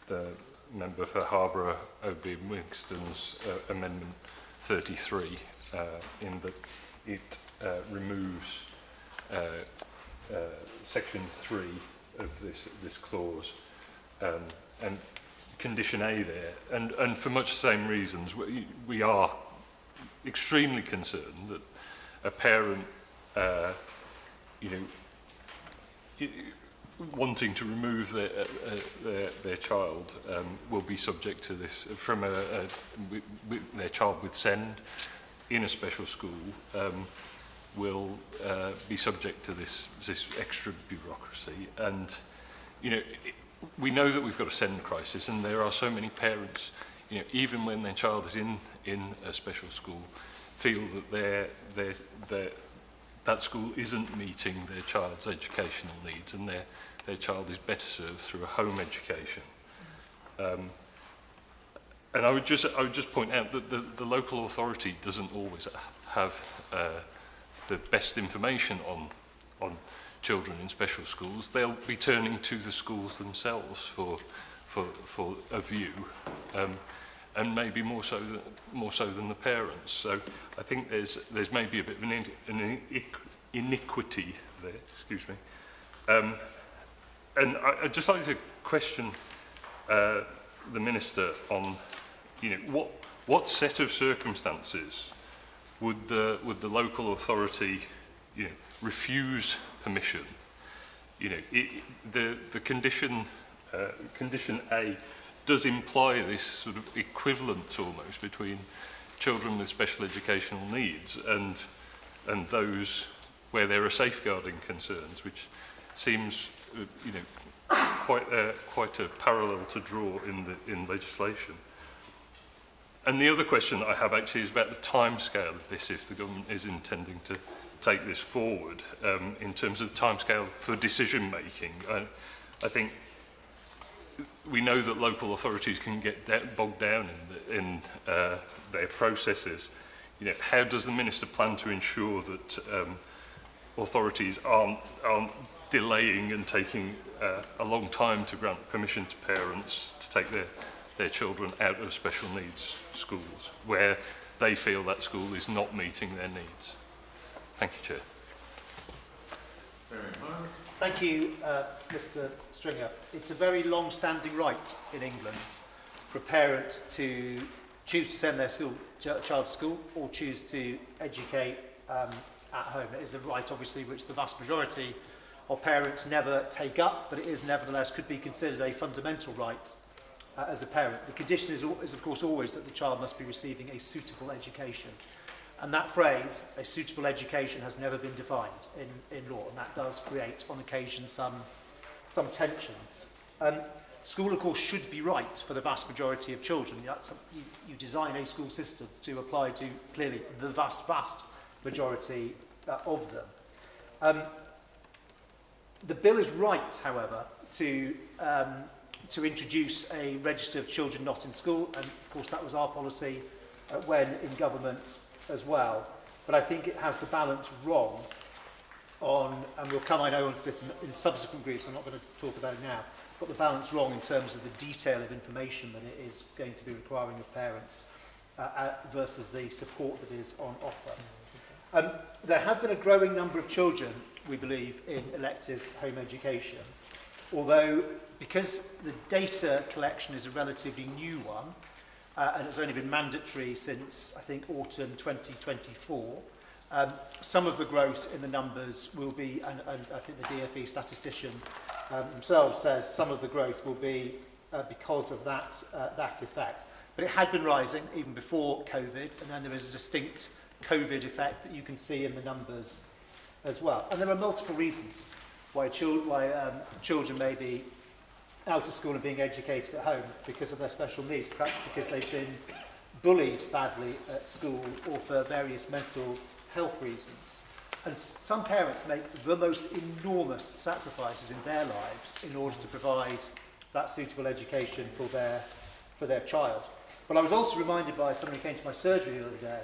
the member for Harborough Oadby Winston's amendment 33 in that it removes section 3 of this clause and condition A there, and for much the same reasons. We are extremely concerned that a parent, wanting to remove their child will be subject to this from their child with SEND in a special school will be subject to this extra bureaucracy. And we know that we've got a SEND crisis, and there are so many parents, even when their child is in a special school, feel that that school isn't meeting their child's educational needs, and their child is better served through a home education. And I would just point out that the local authority doesn't always have the best information on children in special schools. They'll be turning to the schools themselves for a view, and maybe more so than the parents. So I think there's maybe a bit of an iniquity there. Excuse me. And I'd just like to question the Minister on, what set of circumstances would the local authority, refuse permission? The condition A does imply this sort of equivalence almost between children with special educational needs and those where there are safeguarding concerns, which seems quite a parallel to draw in legislation. And the other question that I have actually is about the timescale of this, if the government is intending to take this forward in terms of timescale for decision making. I think we know that local authorities can get bogged down in their processes. How does the Minister plan to ensure that authorities aren't delaying and taking a long time to grant permission to parents to take their children out of special needs schools where they feel that school is not meeting their needs? Thank you, Chair. Thank you, Mr. Stringer. It's a very long-standing right in England for parents to choose to send their child to school or choose to educate at home. It is a right, obviously, which the vast majority of parents never take up, but it is nevertheless could be considered a fundamental right as a parent. The condition is of course always that the child must be receiving a suitable education. And that phrase, a suitable education, has never been defined in law, and that does create, on occasion, some tensions. School, of course, should be right for the vast majority of children. You design a school system to apply to, clearly, the vast majority of them. The bill is right, however, to introduce a register of children not in school, and, of course, that was our policy when in government as well, but I think it has the balance wrong on, and we'll come, I know, onto this in subsequent groups, I'm not going to talk about it now, got the balance wrong in terms of the detail of information that it is going to be requiring of parents versus the support that is on offer. There have been a growing number of children, we believe, in elective home education, although because the data collection is a relatively new one, and it's only been mandatory since, I think, autumn 2024. Some of the growth in the numbers will be, and I think the DfE statistician themselves says some of the growth will be because of that effect. But it had been rising even before COVID, and then there is a distinct COVID effect that you can see in the numbers as well. And there are multiple reasons why children may be out of school and being educated at home because of their special needs, perhaps because they've been bullied badly at school or for various mental health reasons. And some parents make the most enormous sacrifices in their lives in order to provide that suitable education for their child. But I was also reminded by somebody who came to my surgery the other day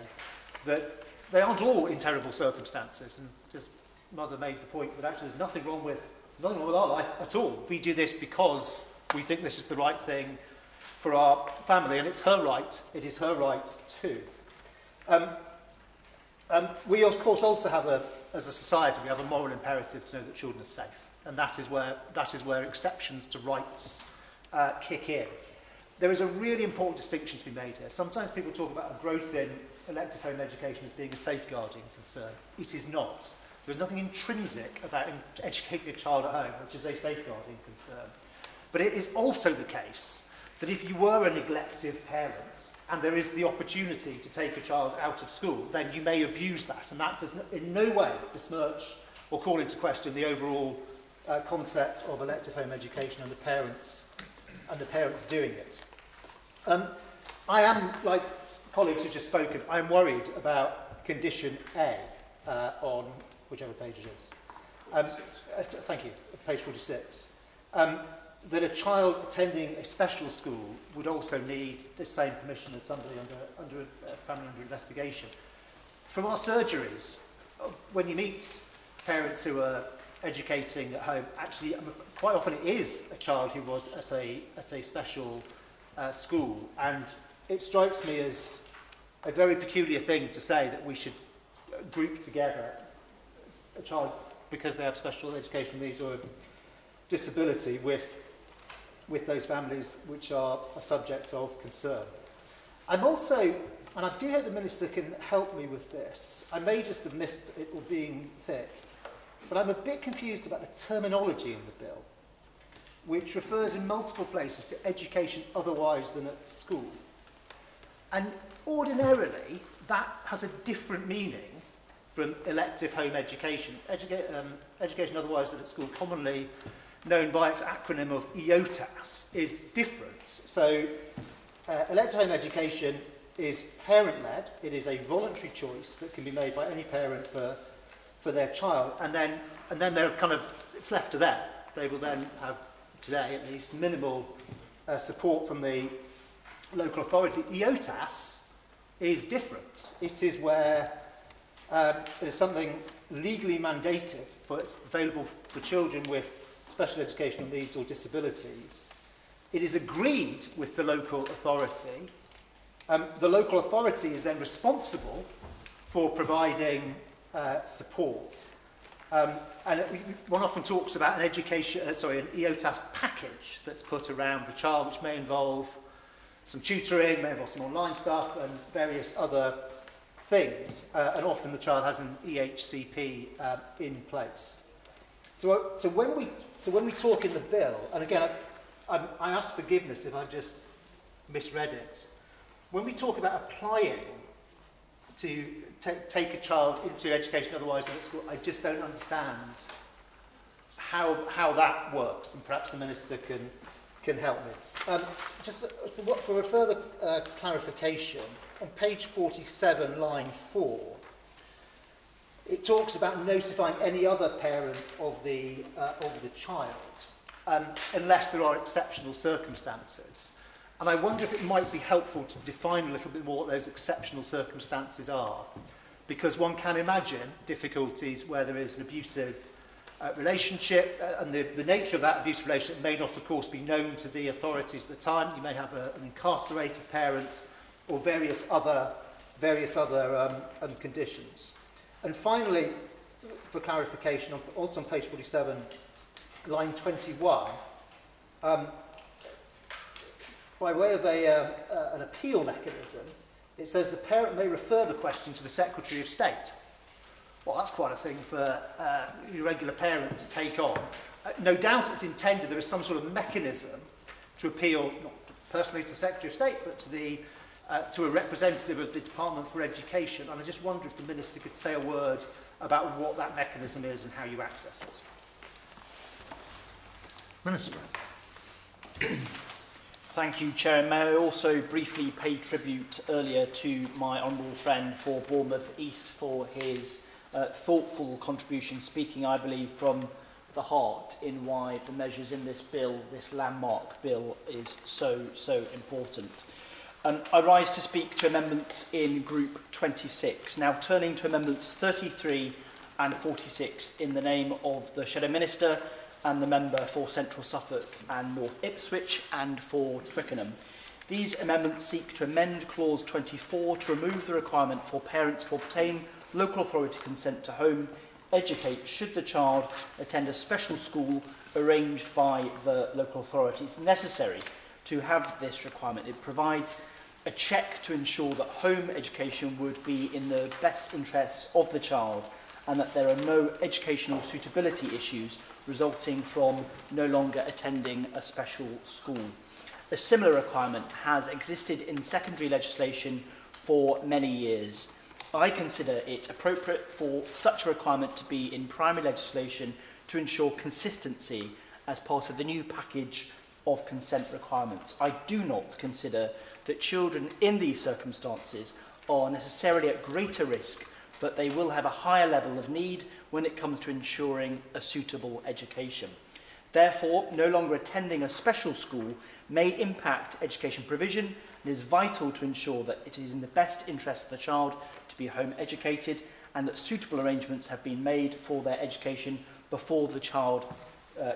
that they aren't all in terrible circumstances. And just mother made the point that actually there's nothing wrong with our life at all. We do this because we think this is the right thing for our family, and it's her right. It is her right too. We, of course, also have as a society, we have a moral imperative to know that children are safe, and that is where exceptions to rights kick in. There is a really important distinction to be made here. Sometimes people talk about a growth in elective home education as being a safeguarding concern. It is not. There's nothing intrinsic about educating a child at home, which is a safeguarding concern. But it is also the case that if you were a neglective parent and there is the opportunity to take a child out of school, then you may abuse that. And that does in no way besmirch or call into question the overall concept of elective home education and the parents doing it. I am, like colleagues who just spoken, I am worried about condition A on whichever page it is. Thank you, page 46. That a child attending a special school would also need the same permission as somebody under a family under investigation. From our surgeries, when you meet parents who are educating at home, actually quite often it is a child who was at a special school, and it strikes me as a very peculiar thing to say that we should group together a child because they have special educational needs or a disability with those families which are a subject of concern. I'm also, and I do hope the Minister can help me with this, I may just have missed it or being thick, but I'm a bit confused about the terminology in the bill, which refers in multiple places to education otherwise than at school. And ordinarily, that has a different meaning from elective home education. Education otherwise than at school, commonly known by its acronym of EOTAS, is different. So elective home education is parent-led. It is a voluntary choice that can be made by any parent for their child, and then they're it's left to them. They will then have, today at least, minimal support from the local authority. EOTAS is different. It is where it is something legally mandated, but it's available for children with special educational needs or disabilities. It is agreed with the local authority. The local authority is then responsible for providing support. And one often talks about an EOTAS package that's put around the child, which may involve some tutoring, may involve some online stuff, and various other things. And often the child has an EHCP in place. So when we talk in the bill, and again, I ask forgiveness if I've just misread it. When we talk about applying to take a child into education otherwise than at school, I just don't understand how that works, and perhaps the Minister can help me. Just for a further clarification, on page 47, line 4, it talks about notifying any other parent of the child, unless there are exceptional circumstances. And I wonder if it might be helpful to define a little bit more what those exceptional circumstances are, because one can imagine difficulties where there is an abusive relationship, and the nature of that abusive relationship may not, of course, be known to the authorities at the time. You may have an incarcerated parent or various other conditions. And finally, for clarification, also on page 47, line 21, by way of an appeal mechanism, it says the parent may refer the question to the Secretary of State. Well, that's quite a thing for your regular parent to take on. No doubt it's intended there is some sort of mechanism to appeal, not personally to the Secretary of State, but to a representative of the Department for Education. And I just wonder if the Minister could say a word about what that mechanism is and how you access it. Minister. Thank you, Chair. May I also briefly pay tribute earlier to my honourable friend for Bournemouth East for his thoughtful contribution, speaking, I believe, from the heart in why the measures in this bill, this landmark bill, is so important. I rise to speak to amendments in Group 26. Now, turning to amendments 33 and 46 in the name of the Shadow Minister and the member for Central Suffolk and North Ipswich and for Twickenham. These amendments seek to amend Clause 24 to remove the requirement for parents to obtain local authority consent to home educate should the child attend a special school arranged by the local authority. It's necessary to have this requirement. It provides a check to ensure that home education would be in the best interests of the child and that there are no educational suitability issues resulting from no longer attending a special school. A similar requirement has existed in secondary legislation for many years. I consider it appropriate for such a requirement to be in primary legislation to ensure consistency as part of the new package of consent requirements. I do not consider that children in these circumstances are necessarily at greater risk, but they will have a higher level of need when it comes to ensuring a suitable education. Therefore, no longer attending a special school may impact education provision, and it is vital to ensure that it is in the best interest of the child to be home educated and that suitable arrangements have been made for their education before the child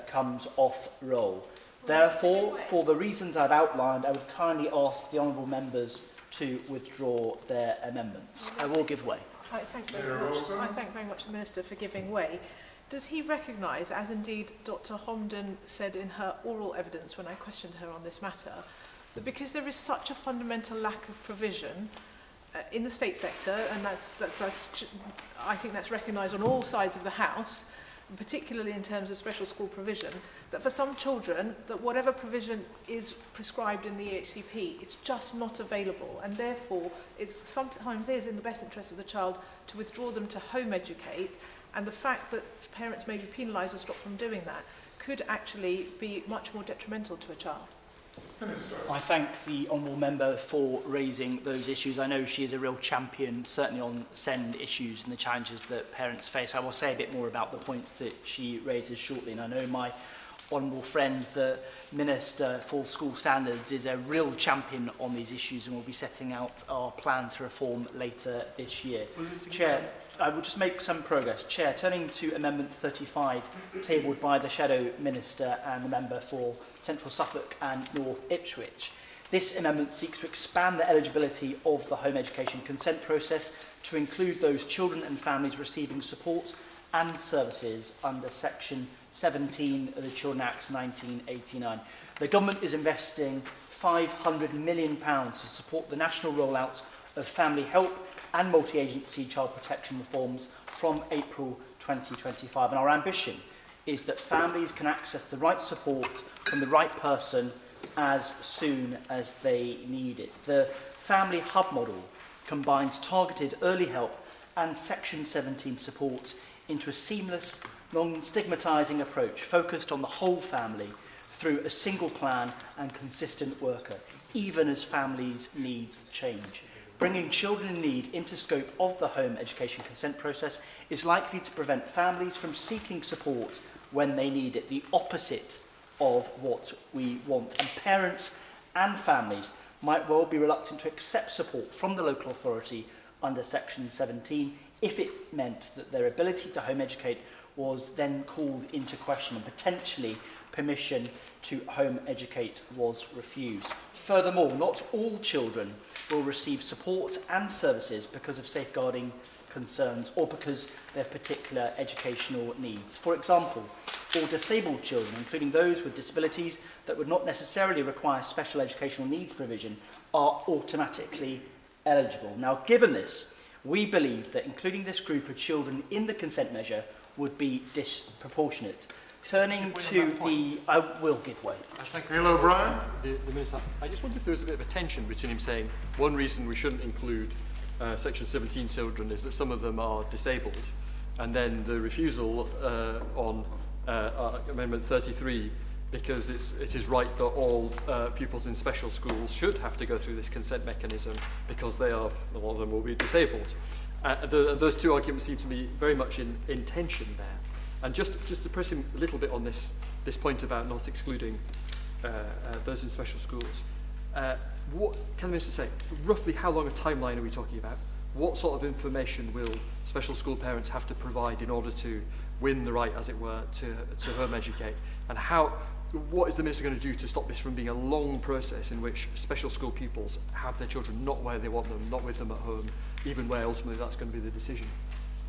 comes off roll. Therefore, for the reasons I've outlined, I would kindly ask the honourable members to withdraw their amendments. I will give way. I thank very much the Minister for giving way. Does he recognise, as indeed Dr Homden said in her oral evidence when I questioned her on this matter, that because there is such a fundamental lack of provision in the state sector, and I think that's recognised on all sides of the House, particularly in terms of special school provision, that for some children, that whatever provision is prescribed in the EHCP, it's just not available, and therefore it sometimes is in the best interest of the child to withdraw them to home educate, and the fact that parents may be penalised or stopped from doing that could actually be much more detrimental to a child. I thank the honourable member for raising those issues. I know she is a real champion, certainly on SEND issues and the challenges that parents face. I will say a bit more about the points that she raises shortly, and I know my honourable friend, the Minister for School Standards, is a real champion on these issues and will be setting out our plan to reform later this year. Chair, I will just make some progress. Chair, turning to Amendment 35, tabled by the Shadow Minister and the member for Central Suffolk and North Ipswich. This amendment seeks to expand the eligibility of the home education consent process to include those children and families receiving support and services under Section 17 of the Children Act 1989. The Government is investing £500 million to support the national rollout of family help and multi-agency child protection reforms from April 2025. And our ambition is that families can access the right support from the right person as soon as they need it. The Family Hub model combines targeted early help and Section 17 support into a seamless, non-stigmatising approach focused on the whole family through a single plan and consistent worker, even as families' needs change. Bringing children in need into scope of the home education consent process is likely to prevent families from seeking support when they need it, the opposite of what we want. And parents and families might well be reluctant to accept support from the local authority under Section 17 if it meant that their ability to home educate was then called into question and potentially permission to home educate was refused. Furthermore, not all children will receive support and services because of safeguarding concerns or because they have particular educational needs. For example, all disabled children, including those with disabilities that would not necessarily require special educational needs provision, are automatically eligible. Now, given this, we believe that including this group of children in the consent measure would be disproportionate. Turning to the... I will give way. Neil O'Brien? The Minister, I just wonder if there's a bit of a tension between him saying one reason we shouldn't include Section 17 children is that some of them are disabled, and then the refusal on Amendment 33 because it is right that all pupils in special schools should have to go through this consent mechanism because a lot of them will be disabled. Those two arguments seem to me very much in tension there. And just to press him a little bit on this point about not excluding those in special schools, what can the Minister say? Roughly how long a timeline are we talking about? What sort of information will special school parents have to provide in order to win the right, as it were, to home educate? And what is the Minister going to do to stop this from being a long process in which special school pupils have their children not where they want them, not with them at home, even where ultimately that's going to be the decision?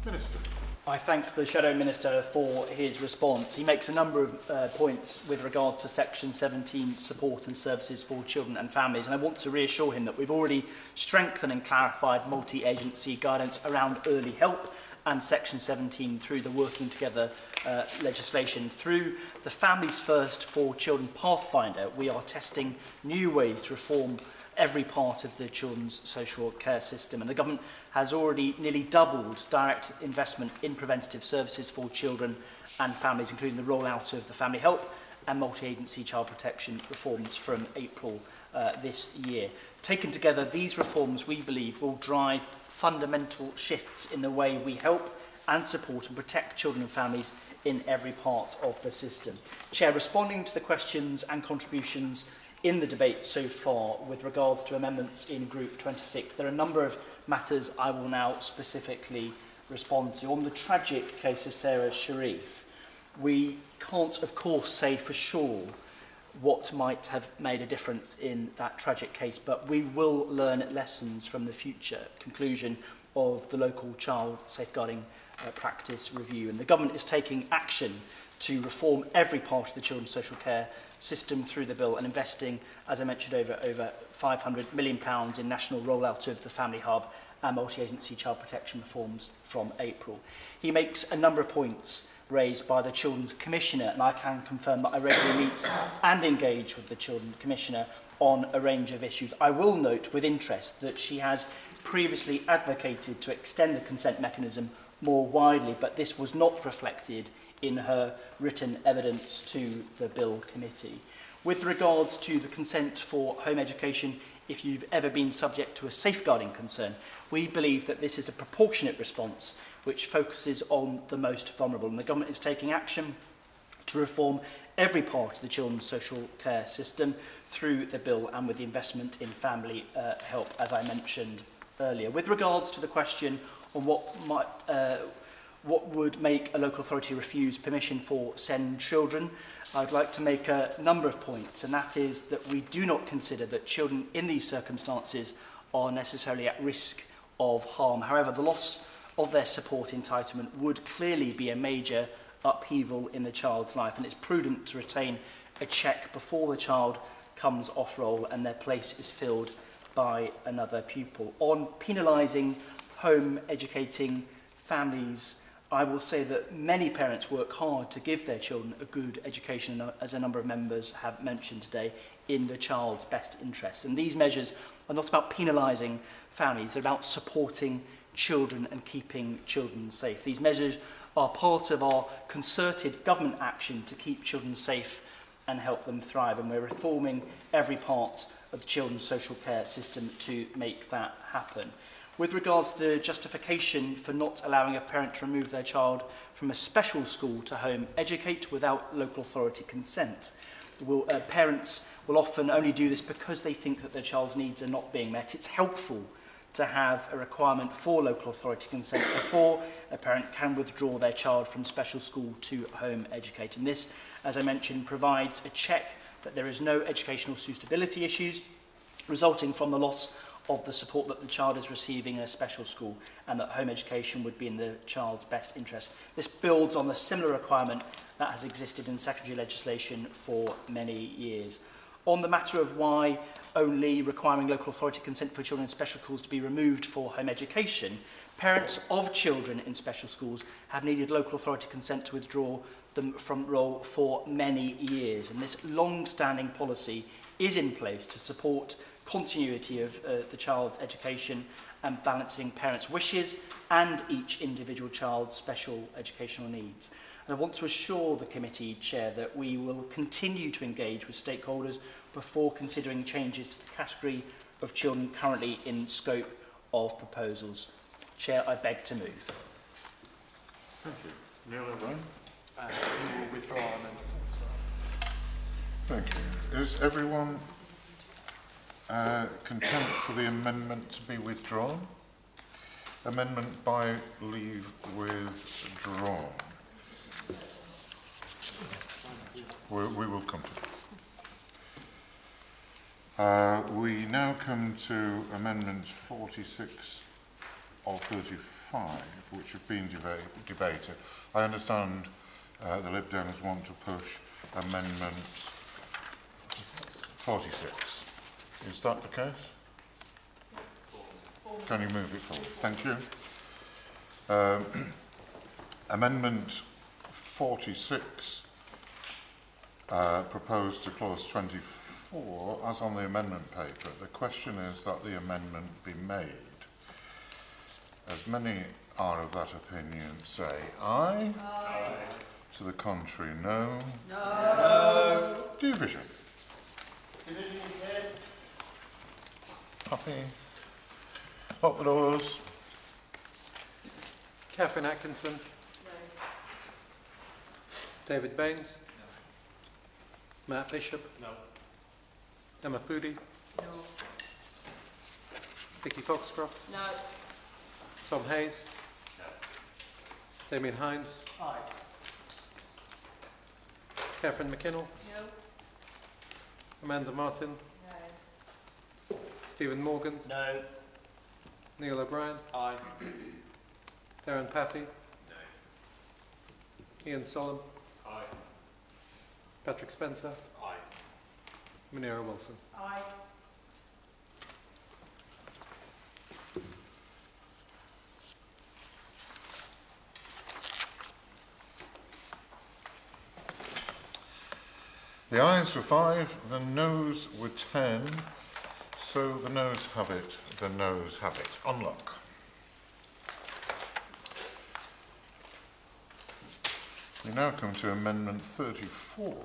Minister. I thank the Shadow Minister for his response. He makes a number of points with regard to Section 17 support and services for children and families, and I want to reassure him that we've already strengthened and clarified multi-agency guidance around early help and Section 17 through the Working Together legislation. Through the Families First for Children Pathfinder, we are testing new ways to reform every part of the children's social care system, and the government has already nearly doubled direct investment in preventative services for children and families, including the rollout of the family help and multi-agency child protection reforms from April this year. Taken together, these reforms, we believe, will drive fundamental shifts in the way we help and support and protect children and families in every part of the system. Chair, responding to the questions and contributions in the debate so far with regards to amendments in Group 26, there are a number of matters I will now specifically respond to. On the tragic case of Sarah Sharif, we can't, of course, say for sure what might have made a difference in that tragic case, but we will learn lessons from the future conclusion of the local child safeguarding practice review. And the government is taking action to reform every part of the children's social care system through the bill and investing, as I mentioned, over £500 million in national rollout of the Family Hub and multi-agency child protection reforms from April. He makes a number of points raised by the Children's Commissioner, and I can confirm that I regularly meet and engage with the Children's Commissioner on a range of issues. I will note with interest that she has previously advocated to extend the consent mechanism more widely, but this was not reflected in her written evidence to the Bill Committee. With regards to the consent for home education, if you've ever been subject to a safeguarding concern, we believe that this is a proportionate response which focuses on the most vulnerable, and the government is taking action to reform every part of the children's social care system through the bill and with the investment in family help, as I mentioned earlier. With regards to the question on what would make a local authority refuse permission for SEND children, I'd like to make a number of points, and that is that we do not consider that children in these circumstances are necessarily at risk of harm. However, the loss of their support entitlement would clearly be a major upheaval in the child's life, and it's prudent to retain a check before the child comes off roll and their place is filled by another pupil. On penalising home educating families, I will say that many parents work hard to give their children a good education, as a number of members have mentioned today, in the child's best interest. And these measures are not about penalising families, they're about supporting children and keeping children safe. These measures are part of our concerted government action to keep children safe and help them thrive, and we're reforming every part of the children's social care system to make that happen. With regards to the justification for not allowing a parent to remove their child from a special school to home educate without local authority consent, parents will often only do this because they think that their child's needs are not being met. It's helpful to have a requirement for local authority consent before a parent can withdraw their child from special school to home educate. And this, as I mentioned, provides a check that there is no educational suitability issues resulting from the loss of the support that the child is receiving in a special school, and that home education would be in the child's best interest. This builds on the similar requirement that has existed in secondary legislation for many years. On the matter of why only requiring local authority consent for children in special schools to be removed for home education, parents of children in special schools have needed local authority consent to withdraw them front row for many years, and this long-standing policy is in place to support continuity of the child's education and balancing parents' wishes and each individual child's special educational needs. And I want to assure the committee chair that we will continue to engage with stakeholders before considering changes to the category of children currently in scope of proposals. Chair, I beg to move. Thank you. Neil O'Brien? We will withdraw our amendment. Thank you. Is everyone content for the amendment to be withdrawn? Amendment by leave withdrawn. We will come to that. We now come to amendments 46 of 35, which have been debated. I understand the Lib Dems want to push amendment 46. Is that the case? Can you move it forward? Thank you. Amendment 46 proposed to clause 24, as on the amendment paper. The question is that the amendment be made. As many are of that opinion, say aye. Aye. To the contrary, no. No. Division. Division is here. Happy? Lock the doors. Catherine Atkinson. No. David Baines. No. Matt Bishop. No. Emma Foodie. No. Vicky Foxcroft. No. Tom Hayes. No. Damien Hines. Aye. Catherine McKinnell. No. Amanda Martin. No. Stephen Morgan. No. Neil O'Brien. Aye. Darren Pathy. No. Ian Solomon. Aye. Patrick Spencer. Aye. Munira Wilson. Aye. The ayes were 5, the noes were 10, so the noes have it, the noes have it. Unlock. We now come to Amendment 34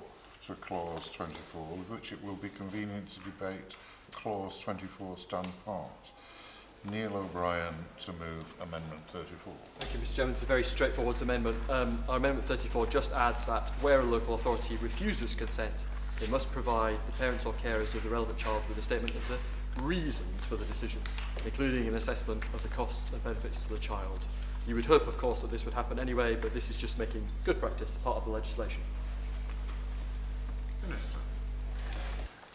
to Clause 24, with which it will be convenient to debate Clause 24 stand part. Neil O'Brien to move Amendment 34. Thank you, Mr. Chairman. It's a very straightforward amendment. Our Amendment 34 just adds that where a local authority refuses consent, they must provide the parents or carers of the relevant child with a statement of the reasons for the decision, including an assessment of the costs and benefits to the child. You would hope, of course, that this would happen anyway, but this is just making good practice part of the legislation. Minister.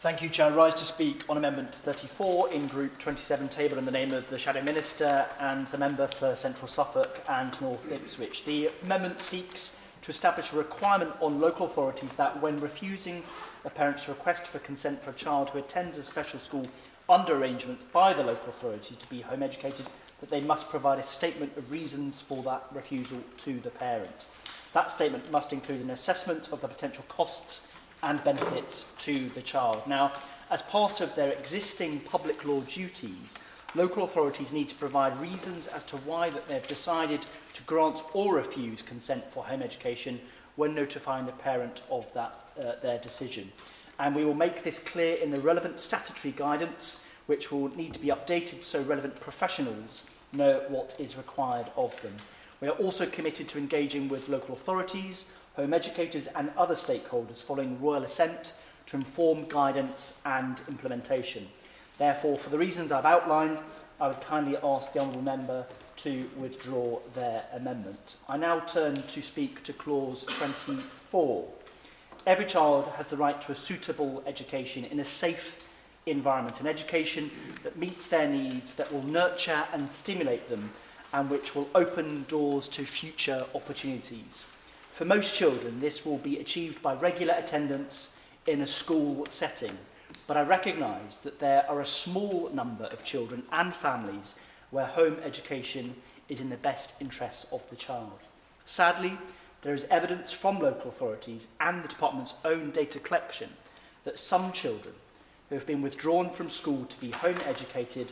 Thank you, Chair. I rise to speak on Amendment 34 in Group 27 table in the name of the Shadow Minister and the member for Central Suffolk and North Ipswich. The amendment seeks to establish a requirement on local authorities that when refusing a parent's request for consent for a child who attends a special school under arrangements by the local authority to be home educated, that they must provide a statement of reasons for that refusal to the parent. That statement must include an assessment of the potential costs and benefits to the child. Now, as part of their existing public law duties, local authorities need to provide reasons as to why that they've decided to grant or refuse consent for home education when notifying the parent of that, their decision. And we will make this clear in the relevant statutory guidance, which will need to be updated so relevant professionals know what is required of them. We are also committed to engaging with local authorities, home educators and other stakeholders following royal assent to inform guidance and implementation. Therefore, for the reasons I've outlined, I would kindly ask the Honourable Member to withdraw their amendment. I now turn to speak to Clause 24. Every child has the right to a suitable education in a safe environment, an education that meets their needs, that will nurture and stimulate them, and which will open doors to future opportunities. For most children, this will be achieved by regular attendance in a school setting, but I recognise that there are a small number of children and families where home education is in the best interests of the child. Sadly, there is evidence from local authorities and the department's own data collection that some children who have been withdrawn from school to be home educated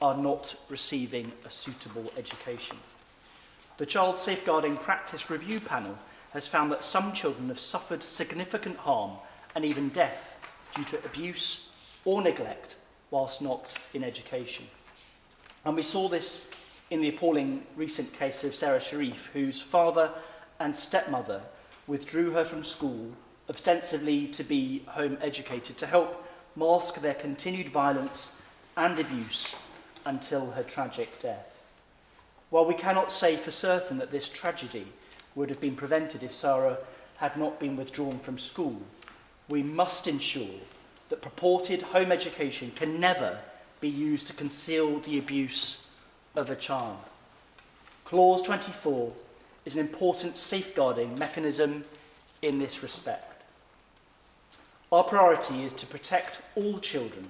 are not receiving a suitable education. The Child Safeguarding Practice Review Panel has found that some children have suffered significant harm and even death due to abuse or neglect whilst not in education. And we saw this in the appalling recent case of Sarah Sharif, whose father and stepmother withdrew her from school ostensibly to be home educated to help mask their continued violence and abuse until her tragic death. While we cannot say for certain that this tragedy would have been prevented if Sarah had not been withdrawn from school, we must ensure that purported home education can never be used to conceal the abuse of a child. Clause 24 is an important safeguarding mechanism in this respect. Our priority is to protect all children,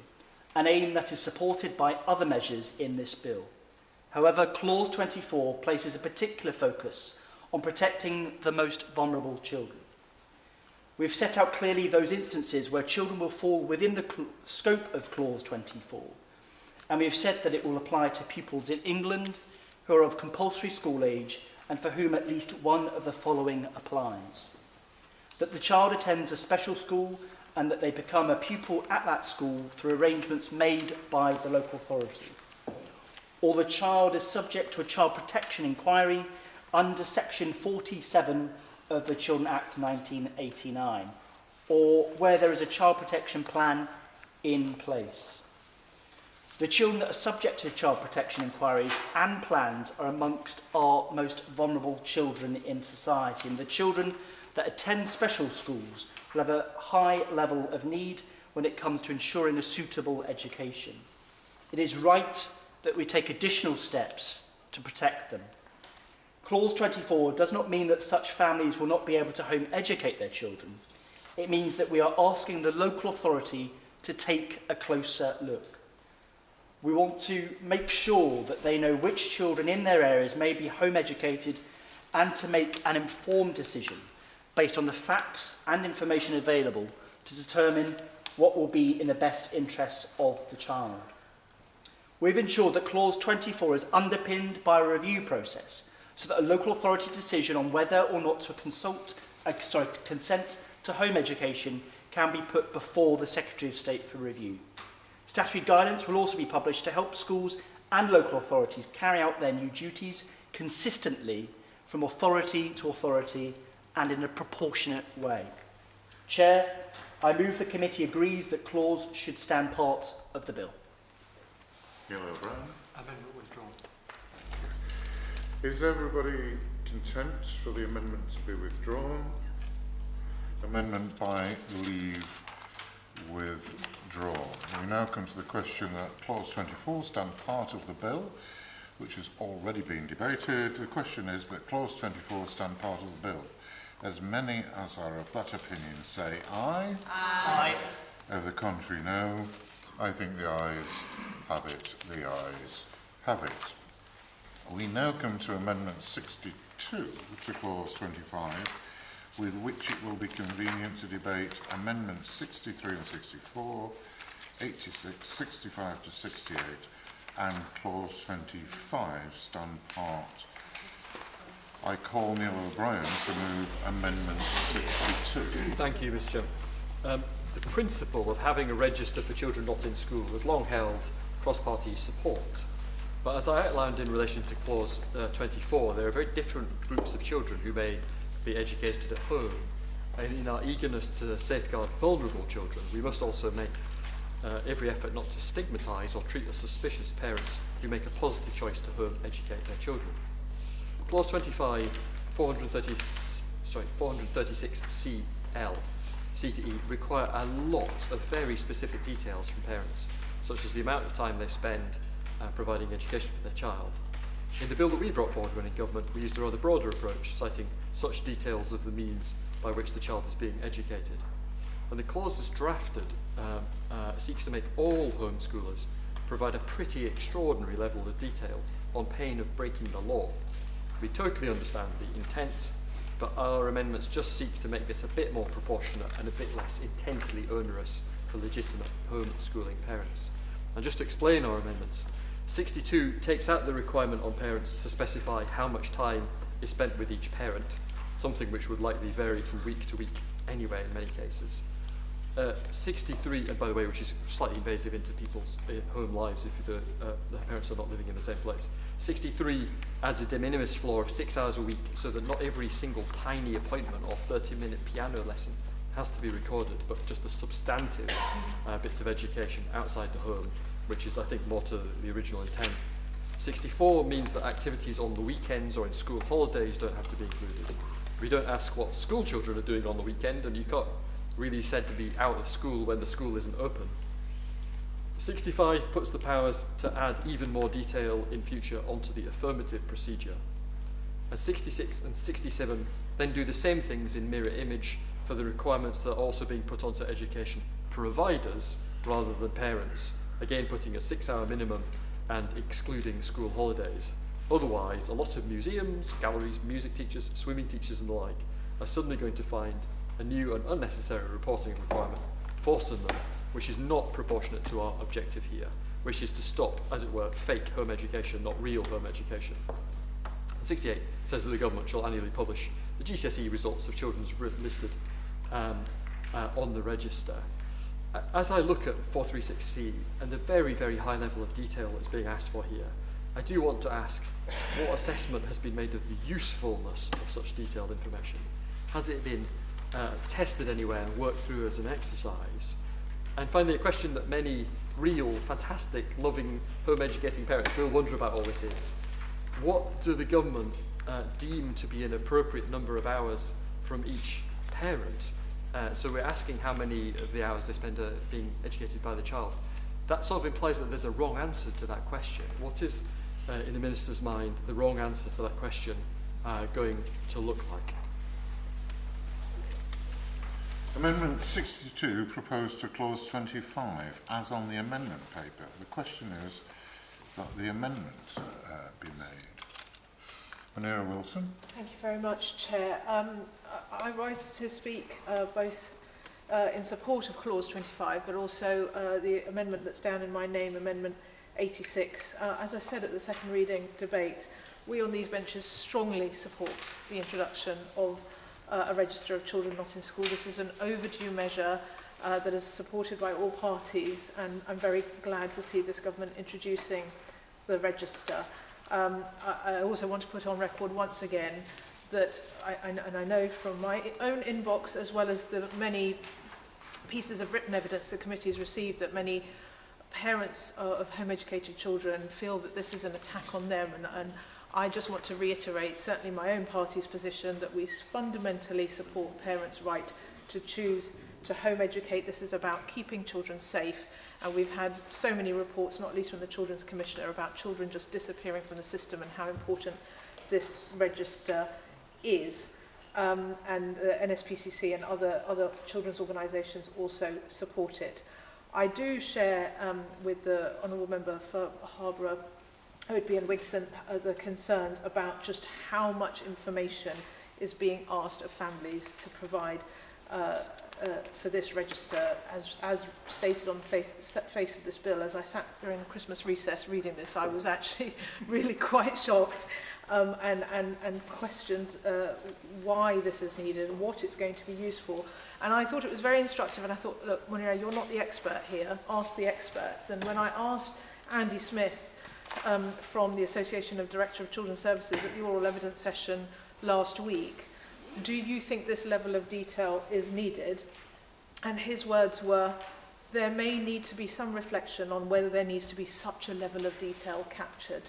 an aim that is supported by other measures in this bill. However, Clause 24 places a particular focus on protecting the most vulnerable children. We've set out clearly those instances where children will fall within the scope of Clause 24, and we've said that it will apply to pupils in England who are of compulsory school age and for whom at least one of the following applies: that the child attends a special school and that they become a pupil at that school through arrangements made by the local authority, or the child is subject to a child protection inquiry under Section 47 of the Children Act 1989, or where there is a child protection plan in place. The children that are subject to child protection inquiries and plans are amongst our most vulnerable children in society, and the children that attend special schools will have a high level of need when it comes to ensuring a suitable education. It is right that we take additional steps to protect them. Clause 24 does not mean that such families will not be able to home educate their children. It means that we are asking the local authority to take a closer look. We want to make sure that they know which children in their areas may be home educated and to make an informed decision based on the facts and information available to determine what will be in the best interests of the child. We've ensured that Clause 24 is underpinned by a review process so that a local authority decision on whether or not to consent to home education can be put before the Secretary of State for review. Statutory guidance will also be published to help schools and local authorities carry out their new duties consistently from authority to authority and in a proportionate way. Chair, I move the committee agrees that clause should stand part of the bill. Neil O'Brien. Amendment withdrawn. Is everybody content for the amendment to be withdrawn? Amendment by leave withdrawn. We now come to the question that Clause 24 stand part of the bill, which has already been debated. The question is that Clause 24 stand part of the bill. As many as are of that opinion say aye. Aye. Of the contrary, no. I think the ayes have it. The ayes have it. We now come to Amendment 62 to Clause 25, with which it will be convenient to debate Amendments 63 and 64, 86, 65 to 68, and Clause 25 stand part. I call Neil O'Brien to move Amendment 62. Thank you, Mr. Chairman. The principle of having a register for children not in school has long held cross-party support. But as I outlined in relation to Clause 24, there are very different groups of children who may be educated at home. And in our eagerness to safeguard vulnerable children, we must also make every effort not to stigmatise or treat as suspicious parents who make a positive choice to home educate their children. Clause 25, 436CL, C to E, require a lot of very specific details from parents, such as the amount of time they spend providing education for their child. In the bill that we brought forward when in government, we used a rather broader approach, citing such details of the means by which the child is being educated. And the clause as drafted seeks to make all homeschoolers provide a pretty extraordinary level of detail on pain of breaking the law. We totally understand the intent but our amendments just seek to make this a bit more proportionate and a bit less intensely onerous for legitimate homeschooling parents. And just to explain our amendments, 62 takes out the requirement on parents to specify how much time is spent with each parent, something which would likely vary from week to week anyway in many cases. 63, and by the way, which is slightly invasive into people's home lives if the parents are not living in the same place. 63 adds a de minimis floor of 6 hours a week so that not every single tiny appointment or 30-minute piano lesson has to be recorded, but just the substantive bits of education outside the home, which is, I think, more to the original intent. 64 means that activities on the weekends or in school holidays don't have to be included. We don't ask what school children are doing on the weekend, and you can't really said to be out of school when the school isn't open. 65 puts the powers to add even more detail in future onto the affirmative procedure. And 66 and 67 then do the same things in mirror image for the requirements that are also being put onto education providers rather than parents, again putting a 6-hour minimum and excluding school holidays. Otherwise, a lot of museums, galleries, music teachers, swimming teachers and the like are suddenly going to find a new and unnecessary reporting requirement forced on them, which is not proportionate to our objective here, which is to stop, as it were, fake home education, not real home education. And 68 says that the government shall annually publish the GCSE results of children's listed on the register. As I look at 436C and the very, very high level of detail that's being asked for here, I do want to ask what assessment has been made of the usefulness of such detailed information. Has it been tested anywhere and worked through as an exercise? And finally, a question that many real, fantastic, loving, home-educating parents will wonder about all this is, what do the government deem to be an appropriate number of hours from each parent? So we're asking how many of the hours they spend being educated by the child. That sort of implies that there's a wrong answer to that question. What is, in the Minister's mind, the wrong answer to that question going to look like? Amendment 62 proposed to clause 25 as on the amendment paper. The question is that the amendment be made. Manira Wilson. Thank you very much, Chair. I rise to speak both in support of clause 25, but also the amendment that's down in my name, Amendment 86. As I said at the second reading debate, we on these benches strongly support the introduction of a register of children not in school. This is an overdue measure that is supported by all parties, and I'm very glad to see this government introducing the register. I also want to put on record once again that, I know from my own inbox as well as the many pieces of written evidence the committee has received, that many parents of home-educated children feel that this is an attack on them, and I just want to reiterate, certainly my own party's position, that we fundamentally support parents' right to choose to home educate. This is about keeping children safe, and we've had so many reports, not least from the Children's Commissioner, about children just disappearing from the system and how important this register is. And NSPCC and other children's organisations also support it. I do share with the Honourable Member for Harborough, Hoadby and Wigston, the concerns about just how much information is being asked of families to provide for this register. As stated on the face of this bill, as I sat during Christmas recess reading this, I was actually really quite shocked and questioned why this is needed and what it's going to be used for. And I thought it was very instructive, and I thought, look, Munira, you're not the expert here, ask the experts. And when I asked Andy Smith from the Association of Director of Children's Services at the oral evidence session last week, do you think this level of detail is needed? And his words were, there may need to be some reflection on whether there needs to be such a level of detail captured.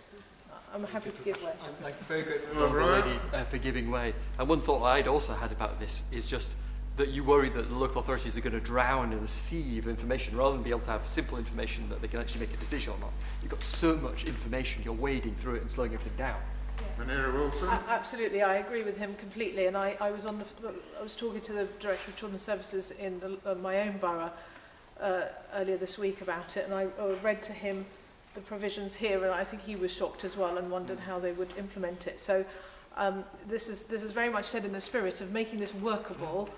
I'm happy to give way. I'm very grateful already for giving way. And one thought I'd also had about this is just that you worry that the local authorities are going to drown in a sea of information rather than be able to have simple information that they can actually make a decision on. You've got so much information, you're wading through it and slowing everything down. Manira Wilson. Absolutely, I agree with him completely. And I was talking to the Director of Children's Services in my own borough earlier this week about it, and I read to him the provisions here, and I think he was shocked as well and wondered how they would implement it. So This is very much said in the spirit of making this workable,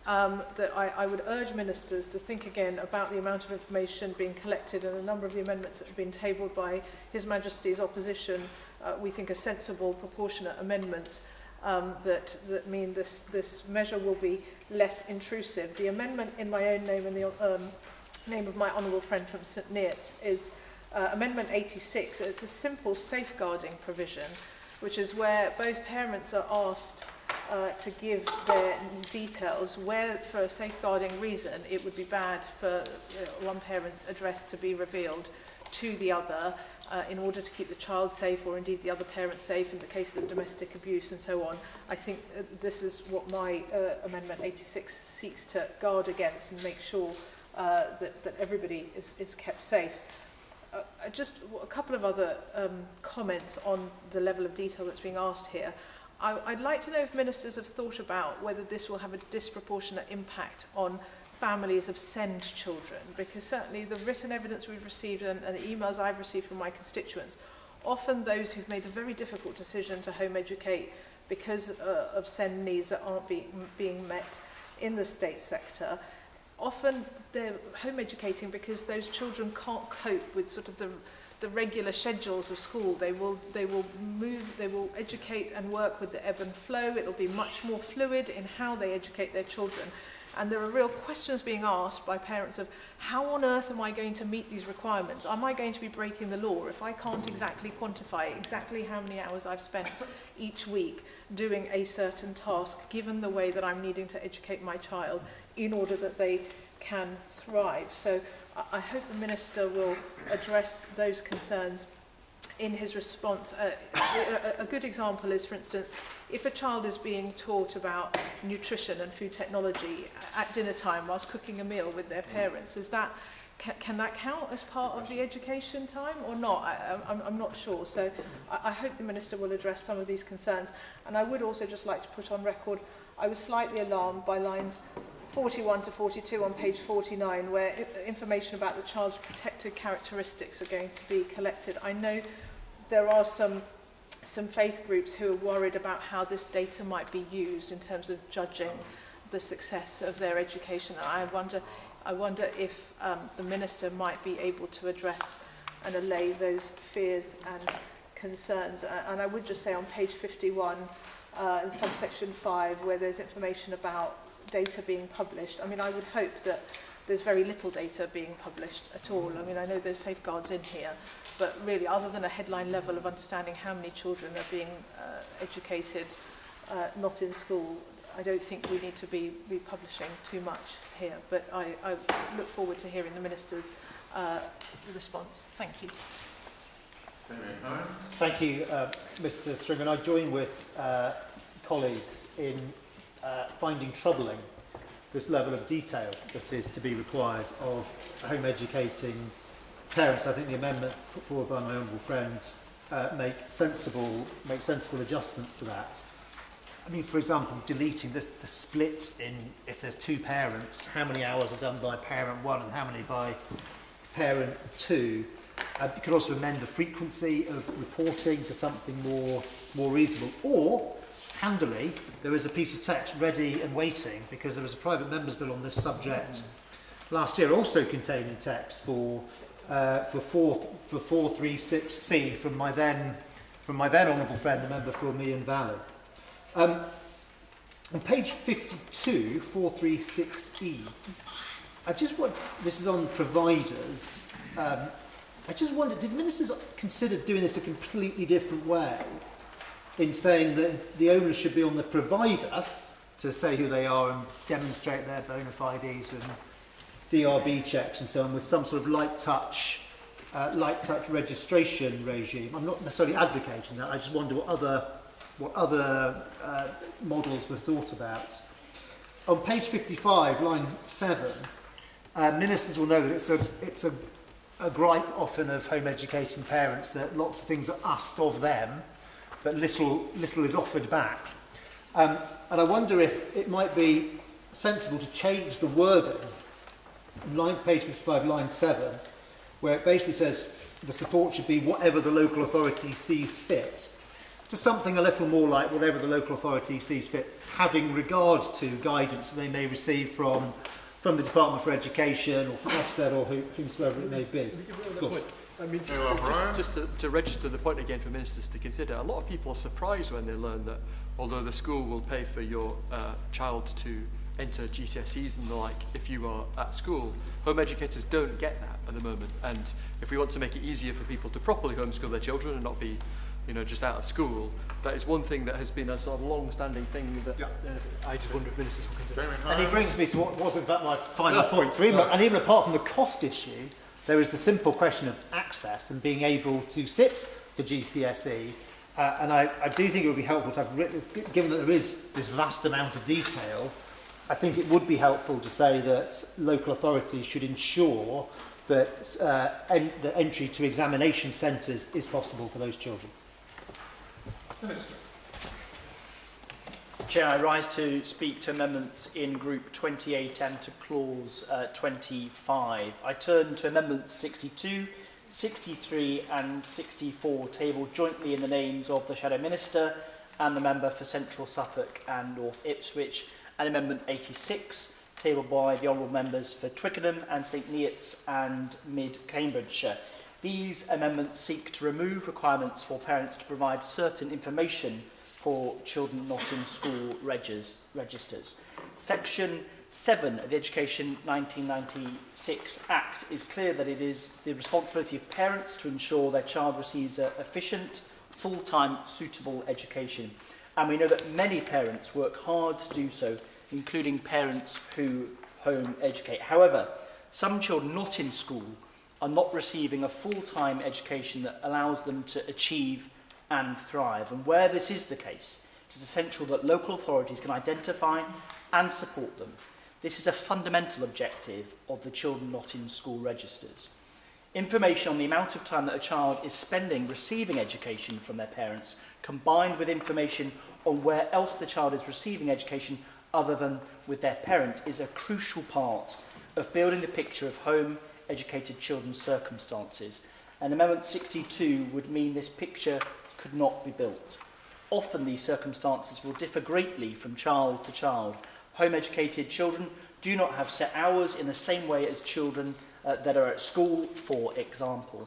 that I would urge ministers to think again about the amount of information being collected, and a number of the amendments that have been tabled by His Majesty's opposition, we think are sensible, proportionate amendments that mean this measure will be less intrusive. The amendment in my own name and the name of my honourable friend from St Neots is Amendment 86. It's a simple safeguarding provision, which is where both parents are asked to give their details, where for a safeguarding reason it would be bad for one parent's address to be revealed to the other in order to keep the child safe, or indeed the other parent safe in the case of domestic abuse and so on. I think this is what my Amendment 86 seeks to guard against and make sure that everybody is kept safe. Just a couple of other comments on the level of detail that's being asked here. I'd like to know if ministers have thought about whether this will have a disproportionate impact on families of SEND children, because certainly the written evidence we've received and the emails I've received from my constituents, often those who've made the very difficult decision to home educate because of SEND needs that aren't being met in the state sector, often they're home educating because those children can't cope with sort of the regular schedules of school. They will educate and work with the ebb and flow. It'll be much more fluid in how they educate their children. And there are real questions being asked by parents of how on earth am I going to meet these requirements? Am I going to be breaking the law if I can't exactly quantify exactly how many hours I've spent each week doing a certain task, given the way that I'm needing to educate my child in order that they can thrive? So I hope the Minister will address those concerns in his response. A good example is, for instance, if a child is being taught about nutrition and food technology at dinner time whilst cooking a meal with their parents, can that count as part of the education time or not? I'm not sure. So I hope the Minister will address some of these concerns. And I would also just like to put on record, I was slightly alarmed by lines 41 to 42 on page 49, where information about the child's protected characteristics are going to be collected. I know there are some faith groups who are worried about how this data might be used in terms of judging the success of their education. And I wonder if the Minister might be able to address and allay those fears and concerns. And I would just say on page 51, in subsection 5, where there's information about data being published, I mean, I would hope that there's very little data being published at all. I mean, I know there's safeguards in here, but really, other than a headline level of understanding how many children are being educated not in school, I don't think we need to be republishing too much here. But I look forward to hearing the Minister's response. Thank you. Thank you, Mr. String, and I join with colleagues in finding troubling this level of detail that is to be required of home educating parents. I think the amendments put forward by my honourable friend make sensible adjustments to that. I mean, for example, deleting the split in, if there's two parents, how many hours are done by parent 1 and how many by parent 2. You could also amend the frequency of reporting to something more reasonable. Or, handily, there is a piece of text ready and waiting, because there was a private member's bill on this subject last year, also containing text for 436C from my then honourable friend, the member for Meon Valley. On page 52, 436E, this is on providers. I just wondered, did ministers consider doing this a completely different way, in saying that the onus should be on the provider to say who they are and demonstrate their bona fides and DRB checks and so on, with some sort of light touch registration regime? I'm not necessarily advocating that. I just wonder what other models were thought about. On page 55, line 7, ministers will know that it's a gripe often of home educating parents that lots of things are asked of them, but little is offered back. And I wonder if it might be sensible to change the wording in page 55, line 7, where it basically says the support should be whatever the local authority sees fit, to something a little more like whatever the local authority sees fit, having regard to guidance they may receive from the Department for Education or from Ofsted or whomsoever it may be. Of course. I mean, just to register the point again for ministers to consider, a lot of people are surprised when they learn that although the school will pay for your child to enter GCSEs and the like if you are at school, home educators don't get that at the moment. And if we want to make it easier for people to properly homeschool their children and not be, you know, just out of school, that is one thing that has been a sort of long-standing thing that I just wonder if ministers will consider. And it brings me to what was in fact my final point. So even apart from the cost issue, there is the simple question of access and being able to sit to GCSE. And I do think it would be helpful to have, given that there is this vast amount of detail, I think it would be helpful to say that local authorities should ensure that the entry to examination centres is possible for those children. Minister. Chair, I rise to speak to amendments in Group 28 and to Clause 25. I turn to Amendments 62, 63 and 64, tabled jointly in the names of the Shadow Minister and the Member for Central Suffolk and North Ipswich, and Amendment 86, tabled by the Honourable Members for Twickenham and St Neots and Mid-Cambridgeshire. These amendments seek to remove requirements for parents to provide certain information for children not in school registers. Section 7 of the Education 1996 Act is clear that it is the responsibility of parents to ensure their child receives an efficient, full-time, suitable education. And we know that many parents work hard to do so, including parents who home educate. However, some children not in school are not receiving a full-time education that allows them to achieve and thrive. And where this is the case, it is essential that local authorities can identify and support them. This is a fundamental objective of the Children Not in School registers. Information on the amount of time that a child is spending receiving education from their parents, combined with information on where else the child is receiving education other than with their parent, is a crucial part of building the picture of home educated children's circumstances. And Amendment 62 would mean this picture could not be built. Often these circumstances will differ greatly from child to child. Home educated children do not have set hours in the same way as children that are at school, for example.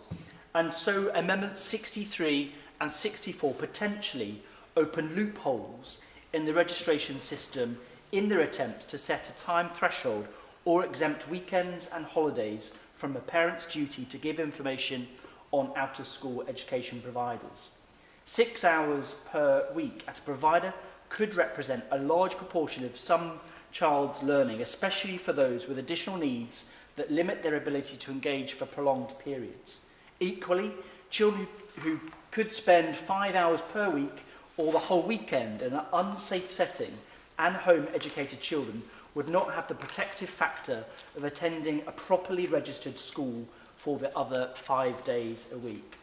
And so Amendments 63 and 64 potentially open loopholes in the registration system in their attempts to set a time threshold or exempt weekends and holidays from a parent's duty to give information on out-of-school education providers. 6 hours per week at a provider could represent a large proportion of some child's learning, especially for those with additional needs that limit their ability to engage for prolonged periods. Equally, children who could spend 5 hours per week or the whole weekend in an unsafe setting and home-educated children would not have the protective factor of attending a properly registered school for the other 5 days a week.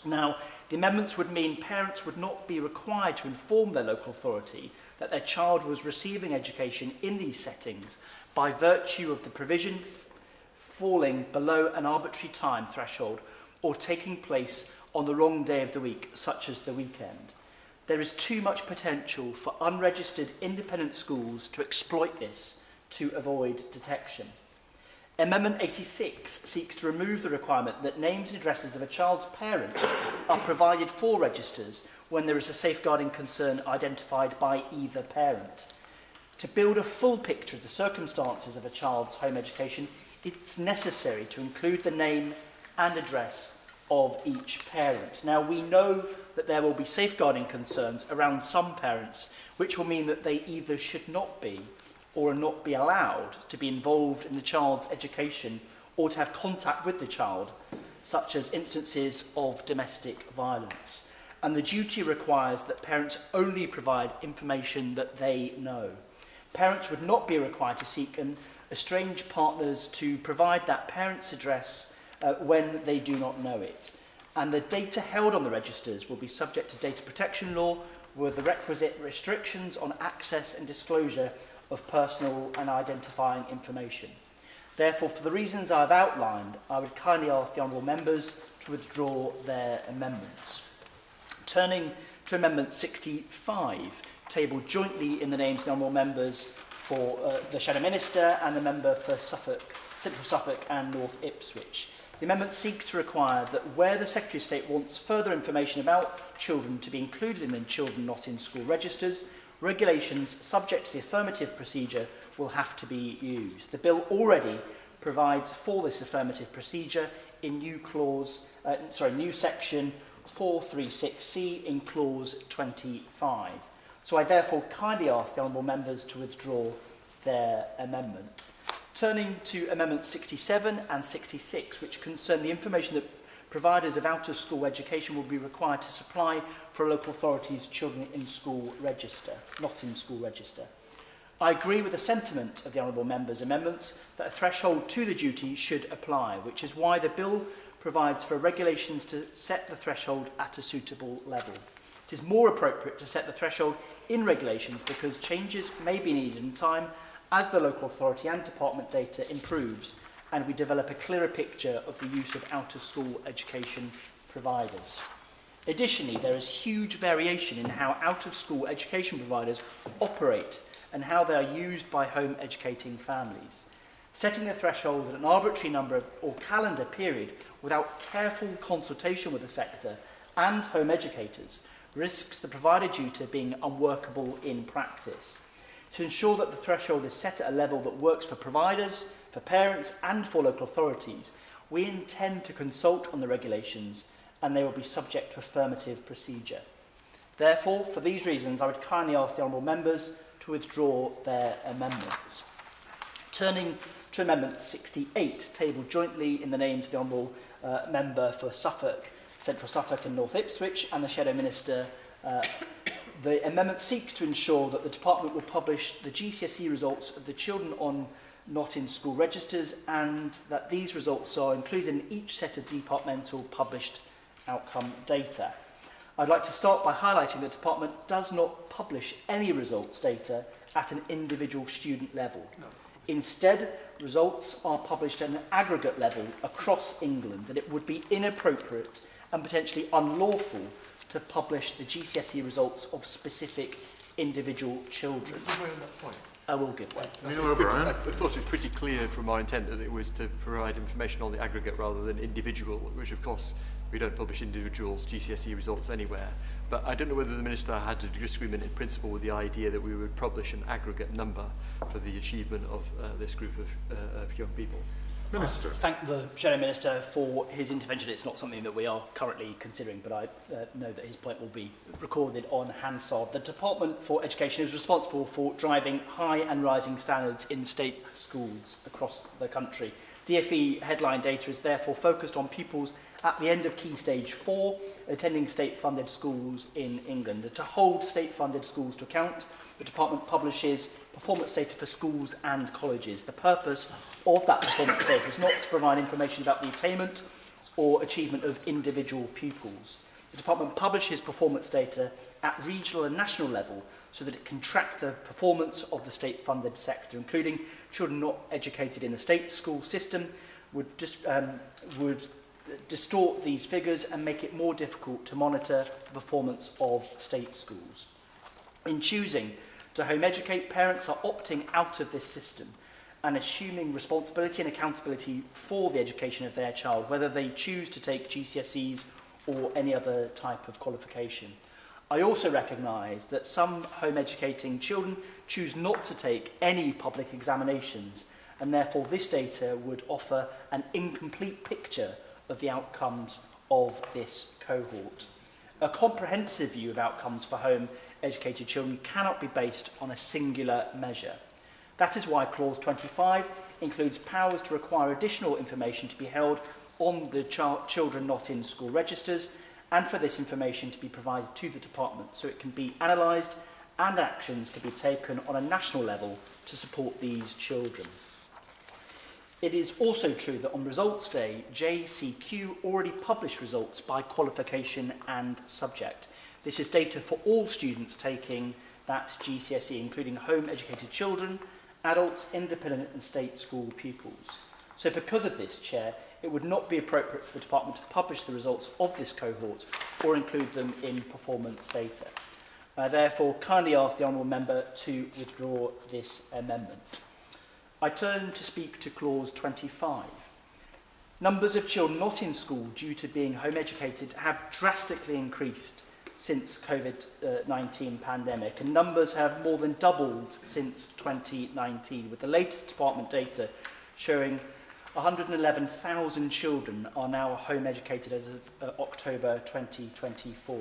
Now, the amendments would mean parents would not be required to inform their local authority that their child was receiving education in these settings by virtue of the provision falling below an arbitrary time threshold or taking place on the wrong day of the week, such as the weekend. There is too much potential for unregistered independent schools to exploit this to avoid detection. Amendment 86 seeks to remove the requirement that names and addresses of a child's parents are provided for registers when there is a safeguarding concern identified by either parent. To build a full picture of the circumstances of a child's home education, it's necessary to include the name and address of each parent. Now, we know that there will be safeguarding concerns around some parents, which will mean that they either should not be or not be allowed to be involved in the child's education or to have contact with the child, such as instances of domestic violence. And the duty requires that parents only provide information that they know. Parents would not be required to seek estranged partners to provide that parent's address when they do not know it. And the data held on the registers will be subject to data protection law with the requisite restrictions on access and disclosure of personal and identifying information. Therefore, for the reasons I've outlined, I would kindly ask the honourable members to withdraw their amendments. Turning to Amendment 65, tabled jointly in the names of the honourable members for the Shadow Minister and the member for Central Suffolk and North Ipswich. The amendment seeks to require that where the Secretary of State wants further information about children to be included in the children not in school registers, regulations subject to the affirmative procedure will have to be used. The bill already provides for this affirmative procedure in new section 436C in clause 25. So I therefore kindly ask the honourable members to withdraw their amendment. Turning to Amendments 67 and 66, which concern the information that providers of out-of-school education will be required to supply for a local authority's children in school register, not in school register. I agree with the sentiment of the honourable members' amendments that a threshold to the duty should apply, which is why the bill provides for regulations to set the threshold at a suitable level. It is more appropriate to set the threshold in regulations because changes may be needed in time as the local authority and department data improves and we develop a clearer picture of the use of out-of-school education providers. Additionally, there is huge variation in how out-of-school education providers operate and how they are used by home educating families. Setting the threshold at an arbitrary number or calendar period without careful consultation with the sector and home educators risks the provider duty being unworkable in practice. To ensure that the threshold is set at a level that works for providers, for parents and for local authorities, we intend to consult on the regulations and they will be subject to affirmative procedure. Therefore, for these reasons, I would kindly ask the honourable members to withdraw their amendments. Turning to Amendment 68, tabled jointly in the names of the honourable member for Suffolk, Central Suffolk and North Ipswich and the Shadow Minister, the amendment seeks to ensure that the Department will publish the GCSE results of the children not in school registers and that these results are included in each set of departmental published outcome data. I'd like to start by highlighting that the Department does not publish any results data at an individual student level. Instead, results are published at an aggregate level across England, and it would be inappropriate and potentially unlawful to publish the GCSE results of specific individual children. I will give way. I thought it was pretty clear from our intent that it was to provide information on the aggregate rather than individual, which of course we don't publish individuals' GCSE results anywhere. But I don't know whether the Minister had a disagreement in principle with the idea that we would publish an aggregate number for the achievement of this group of young people. Minister. Thank the Shadow Minister for his intervention. It's not something that we are currently considering, but I know that his point will be recorded on Hansard. The Department for Education is responsible for driving high and rising standards in state schools across the country. DfE headline data is therefore focused on pupils at the end of Key Stage 4 attending state-funded schools in England. To hold state-funded schools to account, the Department publishes performance data for schools and colleges. The purpose of that performance data is not to provide information about the attainment or achievement of individual pupils. The Department publishes performance data at regional and national level so that it can track the performance of the state-funded sector, including children not educated in the state school system, would distort these figures and make it more difficult to monitor the performance of state schools. In choosing to home educate, parents are opting out of this system and assuming responsibility and accountability for the education of their child, whether they choose to take GCSEs or any other type of qualification. I also recognise that some home educating children choose not to take any public examinations, and therefore this data would offer an incomplete picture of the outcomes of this cohort. A comprehensive view of outcomes for home educated children cannot be based on a singular measure. That is why Clause 25 includes powers to require additional information to be held on the children not in school registers, and for this information to be provided to the Department so it can be analysed and actions can be taken on a national level to support these children. It is also true that on results day, JCQ already published results by qualification and subject. This is data for all students taking that GCSE, including home educated children, adults, independent and state school pupils. So because of this, Chair, it would not be appropriate for the department to publish the results of this cohort or include them in performance data. I therefore kindly ask the honourable member to withdraw this amendment. I turn to speak to clause 25. Numbers of children not in school due to being home educated have drastically increased since COVID-19 pandemic, and numbers have more than doubled since 2019, with the latest department data showing 111,000 children are now home educated as of October 2024.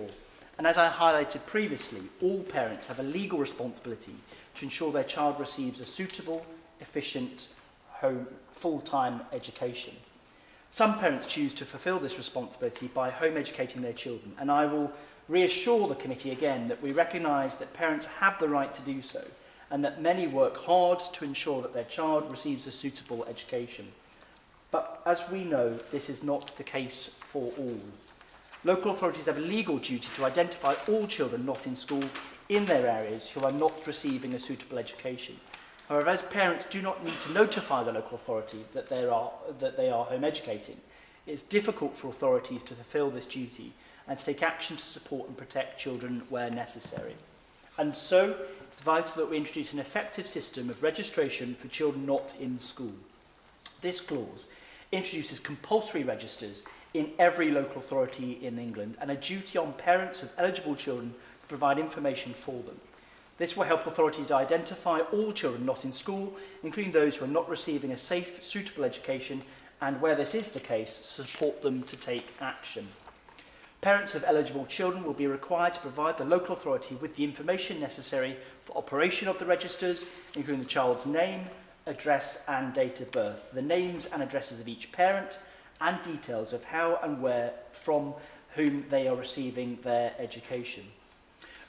And as I highlighted previously, all parents have a legal responsibility to ensure their child receives a suitable, efficient, home full-time education. Some parents choose to fulfil this responsibility by home educating their children, and I will reassure the committee again that we recognise that parents have the right to do so, and that many work hard to ensure that their child receives a suitable education. But as we know, this is not the case for all. Local authorities have a legal duty to identify all children not in school in their areas who are not receiving a suitable education. However, as parents do not need to notify the local authority that they are home educating, it's difficult for authorities to fulfil this duty and to take action to support and protect children where necessary. And so, it's vital that we introduce an effective system of registration for children not in school. This clause introduces compulsory registers in every local authority in England and a duty on parents of eligible children to provide information for them. This will help authorities to identify all children not in school, including those who are not receiving a safe, suitable education, and where this is the case, support them to take action. Parents of eligible children will be required to provide the local authority with the information necessary for operation of the registers, including the child's name, address and date of birth, the names and addresses of each parent, and details of how and where from whom they are receiving their education.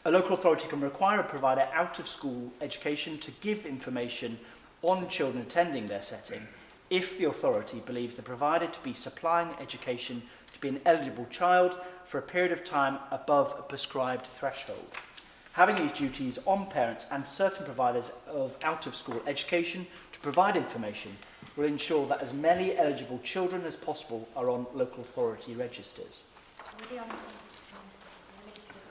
A local authority can require a provider out of school education to give information on children attending their setting if the authority believes the provider to be supplying education to be an eligible child for a period of time above a prescribed threshold. Having these duties on parents and certain providers of out-of-school education to provide information will ensure that as many eligible children as possible are on local authority registers.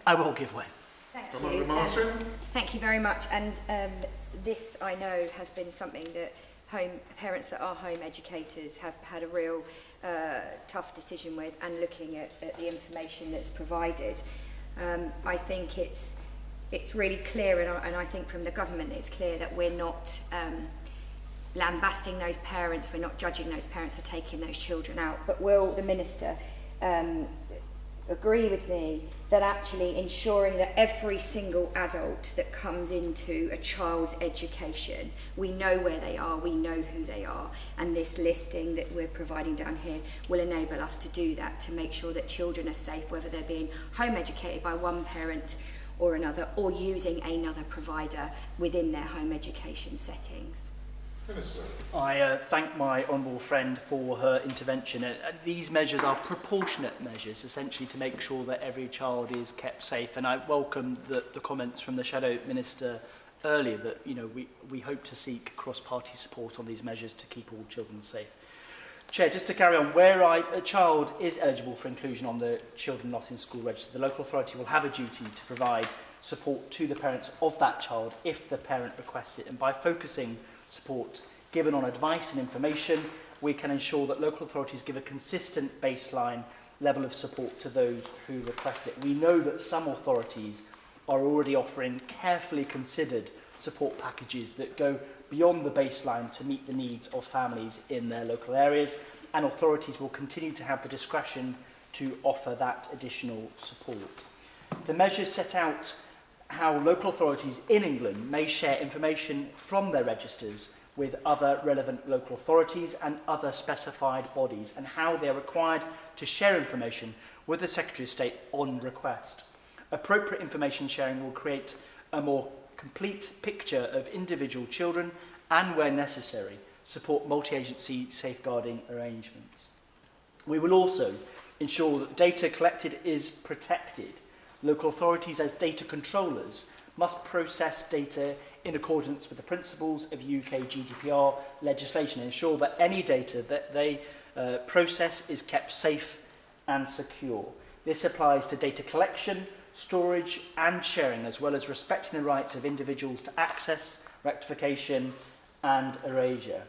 I will give way. Thank you. Thank you very much. And this, I know, has been something that parents that are home educators have had a real tough decision with, and looking at the information that's provided. I think it's really clear, and I think from the government it's clear that we're not lambasting those parents, we're not judging those parents for taking those children out. But will the Minister agree with me that actually ensuring that every single adult that comes into a child's education, we know where they are, we know who they are, and this listing that we're providing down here will enable us to do that, to make sure that children are safe, whether they're being home educated by one parent or another, or using another provider within their home education settings. Minister. I thank my honourable friend for her intervention. These measures are proportionate measures, essentially to make sure that every child is kept safe. And I welcome the comments from the Shadow Minister earlier that we hope to seek cross-party support on these measures to keep all children safe. Chair, just to carry on, where a child is eligible for inclusion on the Children Not in School register, the local authority will have a duty to provide support to the parents of that child if the parent requests it. And by focusing support given on advice and information, we can ensure that local authorities give a consistent baseline level of support to those who request it. We know that some authorities are already offering carefully considered support packages that go beyond the baseline to meet the needs of families in their local areas, and authorities will continue to have the discretion to offer that additional support. The measures set out how local authorities in England may share information from their registers with other relevant local authorities and other specified bodies, and how they are required to share information with the Secretary of State on request. Appropriate information sharing will create a more complete picture of individual children and, where necessary, support multi-agency safeguarding arrangements. We will also ensure that data collected is protected. Local authorities, as data controllers, must process data in accordance with the principles of UK GDPR legislation and ensure that any data that they process is kept safe and secure. This applies to data collection, storage and sharing, as well as respecting the rights of individuals to access, rectification and erasure.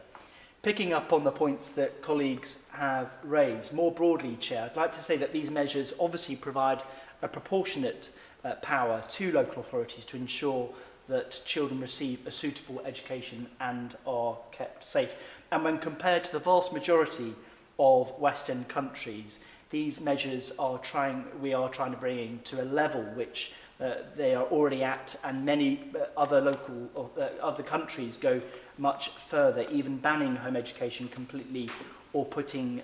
Picking up on the points that colleagues have raised, more broadly, Chair, I'd like to say that these measures obviously provide a proportionate power to local authorities to ensure that children receive a suitable education and are kept safe. And when compared to the vast majority of Western countries, these measures we are trying to bring in to a level which they are already at, and many other countries go much further, even banning home education completely or putting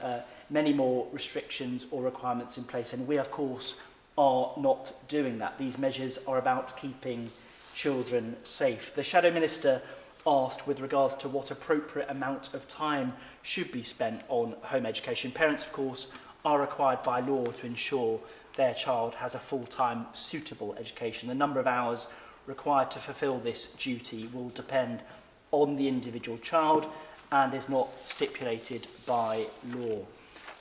many more restrictions or requirements in place. And we, of course, are not doing that. These measures are about keeping children safe. The Shadow Minister asked with regards to what appropriate amount of time should be spent on home education. Parents, of course, are required by law to ensure their child has a full-time, suitable education. The number of hours required to fulfil this duty will depend on the individual child and is not stipulated by law.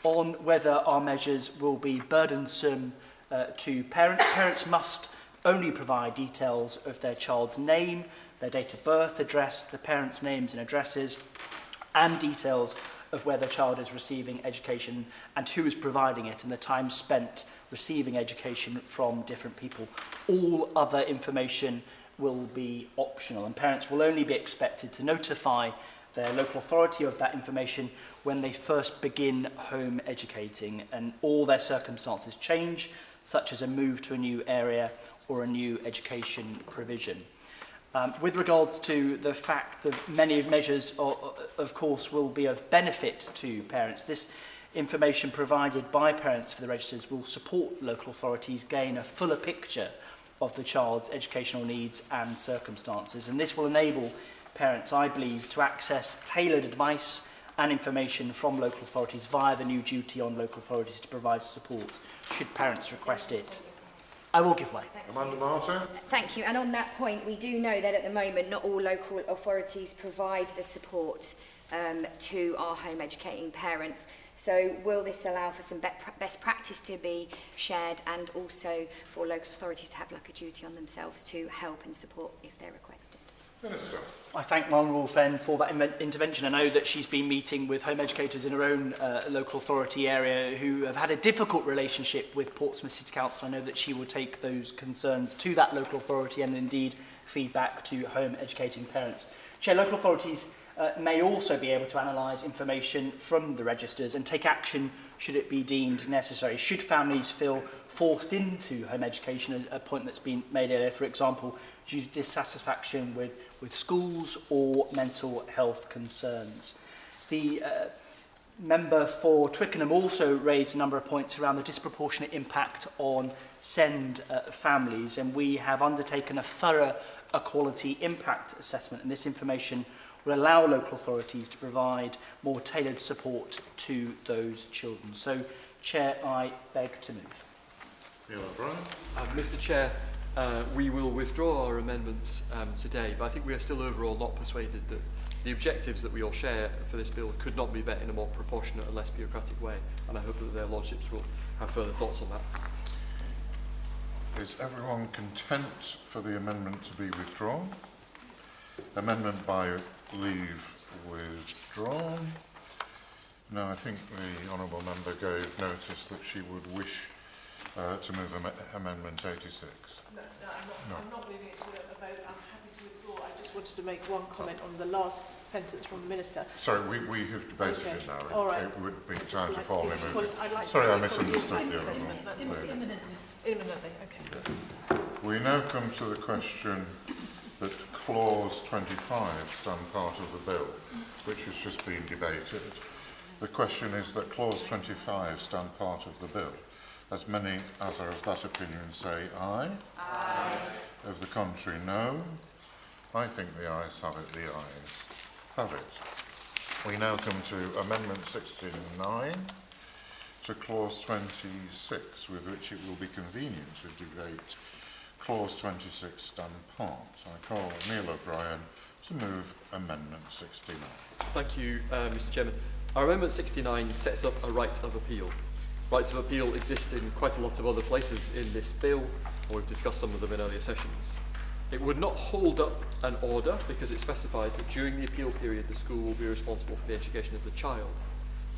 On whether our measures will be burdensome to parents, parents must only provide details of their child's name, their date of birth, address, the parents' names and addresses, and details of where the child is receiving education and who is providing it and the time spent receiving education from different people. All other information will be optional, and parents will only be expected to notify their local authority of that information when they first begin home educating, and all their circumstances change, such as a move to a new area or a new education provision. With regards to the fact that many measures, of course, will be of benefit to parents, this information provided by parents for the registers will support local authorities gain a fuller picture of the child's educational needs and circumstances. And this will enable parents, I believe, to access tailored advice and information from local authorities via the new duty on local authorities to provide support should parents request it. I will give way. Amanda Martin. Thank you. And on that point, we do know that at the moment not all local authorities provide the support to our home educating parents. So will this allow for some best practice to be shared, and also for local authorities to have like a duty on themselves to help and support if they're requested? Minister. I thank my honourable friend for that intervention. I know that she's been meeting with home educators in her own local authority area who have had a difficult relationship with Portsmouth City Council. I know that she will take those concerns to that local authority and indeed feedback to home educating parents. Chair, local authorities may also be able to analyse information from the registers and take action should it be deemed necessary. Should families feel forced into home education, a point that's been made earlier, for example, due to dissatisfaction with schools or mental health concerns. The member for Twickenham also raised a number of points around the disproportionate impact on SEND families, and we have undertaken a thorough equality impact assessment, and this information will allow local authorities to provide more tailored support to those children. So, Chair, I beg to move. Neil O'Brien. Mr. Chair, we will withdraw our amendments today, but I think we are still overall not persuaded that the objectives that we all share for this bill could not be met in a more proportionate and less bureaucratic way, and I hope that their lordships will have further thoughts on that. Is everyone content for the amendment to be withdrawn? Amendment by leave withdrawn. Now, I think the honourable member gave notice that she would wish to move Amendment 86. No, I'm not moving it to a vote. I'm happy to withdraw. I just wanted to make one comment on the last sentence from the Minister. Sorry, we have debated it now. All right. It would be time to formally move it. Like Sorry, I misunderstood you. Imminently, okay. We now come to the question that Clause 25 stand part of the bill, which has just been debated. The question is that Clause 25 stand part of the bill. As many as are of that opinion say aye. Aye. Of the contrary, no. I think the ayes have it, the ayes have it. We now come to Amendment 69, to Clause 26, with which it will be convenient to debate Clause 26 stand part. I call Neil O'Brien to move Amendment 69. Thank you, Mr. Chairman. Our Amendment 69 sets up a right of appeal. Rights of appeal exist in quite a lot of other places in this bill, and we've discussed some of them in earlier sessions. It would not hold up an order because it specifies that during the appeal period the school will be responsible for the education of the child.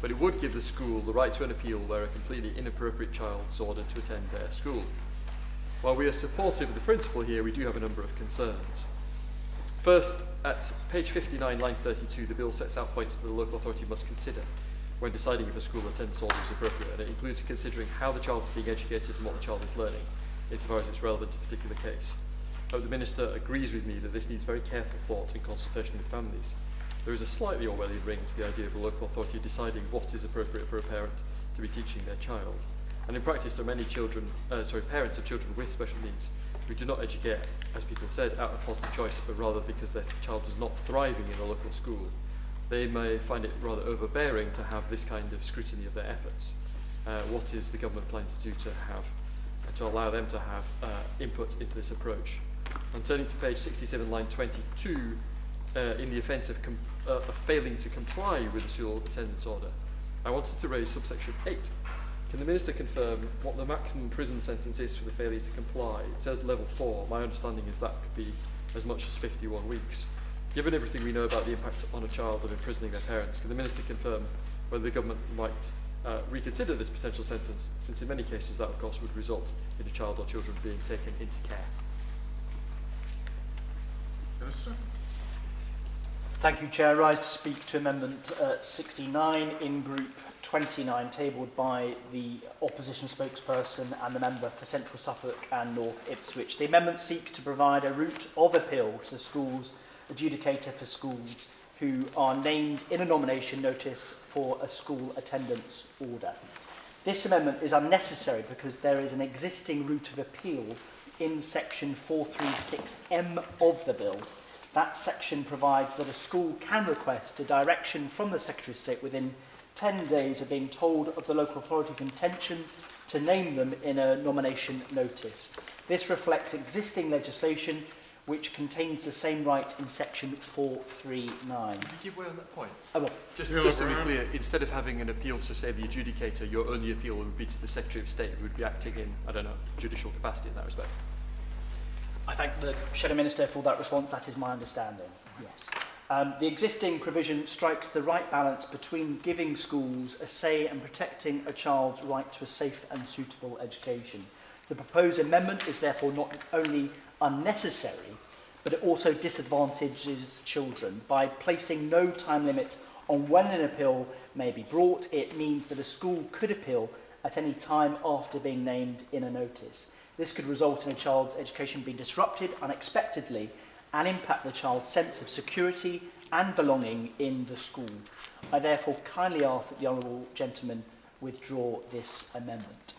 But it would give the school the right to an appeal where a completely inappropriate child is ordered to attend their school. While we are supportive of the principle here, we do have a number of concerns. First, at page 59, line 32, the bill sets out points that the local authority must consider when deciding if a school attendance order is appropriate, and it includes considering how the child is being educated and what the child is learning, insofar as it's relevant to a particular case. I hope the Minister agrees with me that this needs very careful thought and consultation with families. There is a slightly Orwellian ring to the idea of a local authority deciding what is appropriate for a parent to be teaching their child. And in practice, there are many parents of children with special needs who do not educate, as people have said, out of positive choice, but rather because their child is not thriving in a local school. They may find it rather overbearing to have this kind of scrutiny of their efforts. What is the government planning to do to allow them to have input into this approach? And turning to page 67, line 22, in the offence of failing to comply with the school attendance order, I wanted to raise subsection 8. Can the Minister confirm what the maximum prison sentence is for the failure to comply? It says level 4. My understanding is that could be as much as 51 weeks. Given everything we know about the impact on a child of imprisoning their parents, can the Minister confirm whether the government might reconsider this potential sentence, since in many cases that of course would result in a child or children being taken into care? Minister? Thank you, Chair. I rise to speak to Amendment 69 in Group 29, tabled by the opposition spokesperson and the member for Central Suffolk and North Ipswich. The amendment seeks to provide a route of appeal to the school's adjudicator for schools who are named in a nomination notice for a school attendance order. This amendment is unnecessary because there is an existing route of appeal in section 436M of the bill. That section provides that a school can request a direction from the Secretary of State within 10 days of being told of the local authority's intention to name them in a nomination notice. This reflects existing legislation which contains the same right in section 439. Can you give way on that point? I will. Just to be clear, instead of having an appeal to, say, the adjudicator, your only appeal would be to the Secretary of State, who would be acting in, I don't know, judicial capacity in that respect. I thank the Shadow Minister for that response. That is my understanding. Yes. The existing provision strikes the right balance between giving schools a say and protecting a child's right to a safe and suitable education. The proposed amendment is therefore not only unnecessary, but it also disadvantages children. By placing no time limit on when an appeal may be brought, it means that a school could appeal at any time after being named in a notice. This could result in a child's education being disrupted unexpectedly and impact the child's sense of security and belonging in the school. I therefore kindly ask that the Honourable Gentleman withdraw this amendment.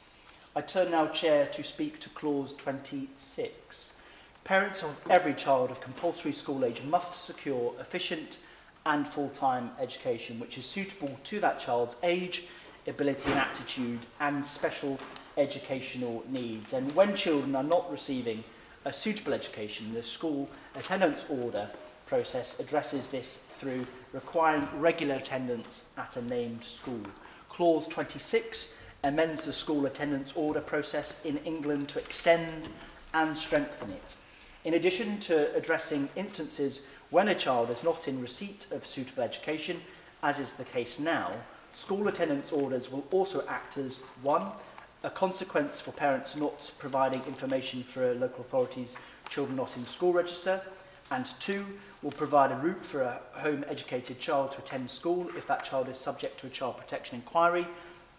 I turn now, Chair, to speak to clause 26. Parents of every child of compulsory school age must secure efficient and full-time education which is suitable to that child's age, ability and aptitude and special educational needs. And when children are not receiving a suitable education, the school attendance order process addresses this through requiring regular attendance at a named school. Clause 26 amends the school attendance order process in England to extend and strengthen it. In addition to addressing instances when a child is not in receipt of suitable education, as is the case now, school attendance orders will also act as 1. A consequence for parents not providing information for a local authority's children not in school register, and 2, will provide a route for a home-educated child to attend school if that child is subject to a child protection inquiry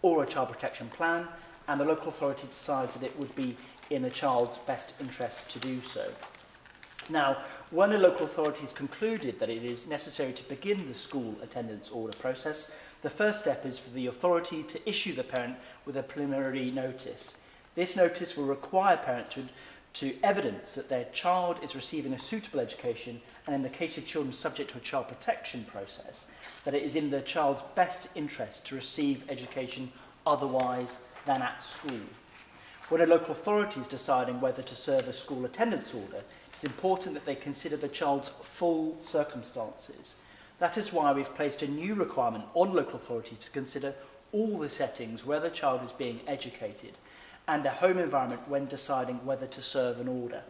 or a child protection plan, and the local authority decides that it would be in the child's best interest to do so. Now, when a local authority has concluded that it is necessary to begin the school attendance order process, the first step is for the authority to issue the parent with a preliminary notice. This notice will require parents to evidence that their child is receiving a suitable education, and in the case of children subject to a child protection process, that it is in the child's best interest to receive education otherwise than at school. When a local authority is deciding whether to serve a school attendance order, it's important that they consider the child's full circumstances. That is why we've placed a new requirement on local authorities to consider all the settings where the child is being educated and a home environment when deciding whether to serve an order.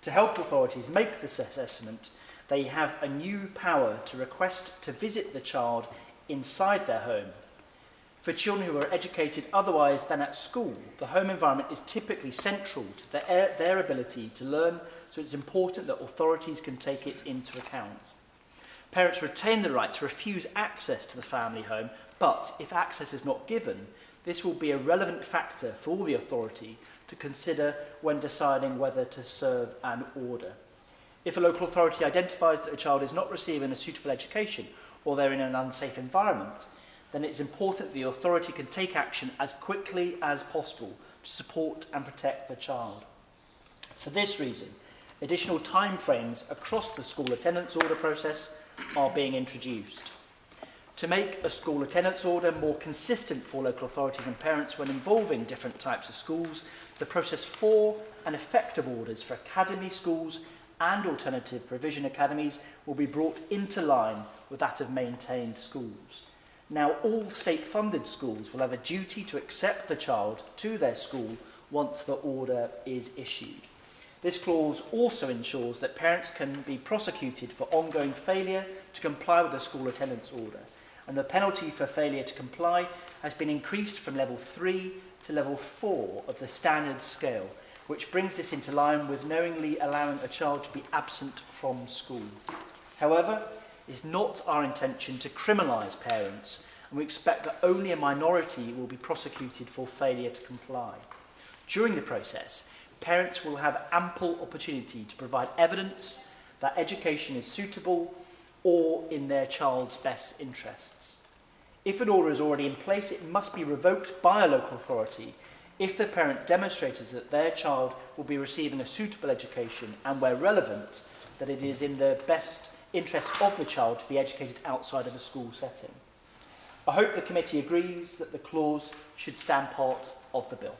To help authorities make this assessment, they have a new power to request to visit the child inside their home. For children who are educated otherwise than at school, the home environment is typically central to their ability to learn, so it's important that authorities can take it into account. Parents retain the right to refuse access to the family home, but if access is not given, this will be a relevant factor for the authority to consider when deciding whether to serve an order. If a local authority identifies that a child is not receiving a suitable education or they're in an unsafe environment, then it's important the authority can take action as quickly as possible to support and protect the child. For this reason, additional timeframes across the school attendance order process are being introduced. To make a school attendance order more consistent for local authorities and parents when involving different types of schools, the process for and effective orders for academy schools and alternative provision academies will be brought into line with that of maintained schools. Now, all state-funded schools will have a duty to accept the child to their school once the order is issued. This clause also ensures that parents can be prosecuted for ongoing failure to comply with a school attendance order, and the penalty for failure to comply has been increased from level 3 to level 4 of the standard scale, which brings this into line with knowingly allowing a child to be absent from school. However, it's not our intention to criminalise parents, and we expect that only a minority will be prosecuted for failure to comply. During the process, parents will have ample opportunity to provide evidence that education is suitable or in their child's best interests. If an order is already in place, it must be revoked by a local authority if the parent demonstrates that their child will be receiving a suitable education and, where relevant, that it is in the best interest of the child to be educated outside of a school setting. I hope the committee agrees that the clause should stand part of the bill.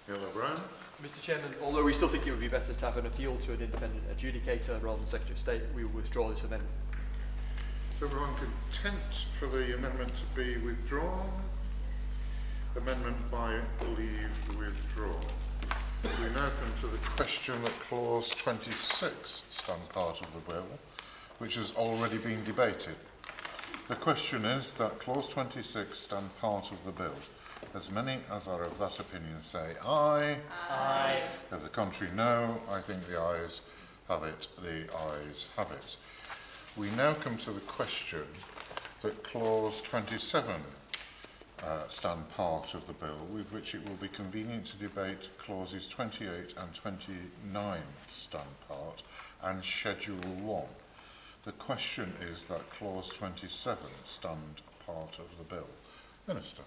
Yellow Brown. Mr Chairman, although we still think it would be better to have an appeal to an independent adjudicator rather than Secretary of State, we will withdraw this amendment. Is everyone content for the amendment to be withdrawn? Amendment by leave withdrawn. We now come to the question that clause 26 stand part of the bill, which has already been debated. The question is that clause 26 stand part of the bill. As many as are of that opinion say aye. Aye. If the contrary no, I think the ayes have it. The ayes have it. We now come to the question that clause 27 stand part of the bill, with which it will be convenient to debate clauses 28 and 29 stand part and schedule 1. The question is that clause 27 stand part of the bill. Minister.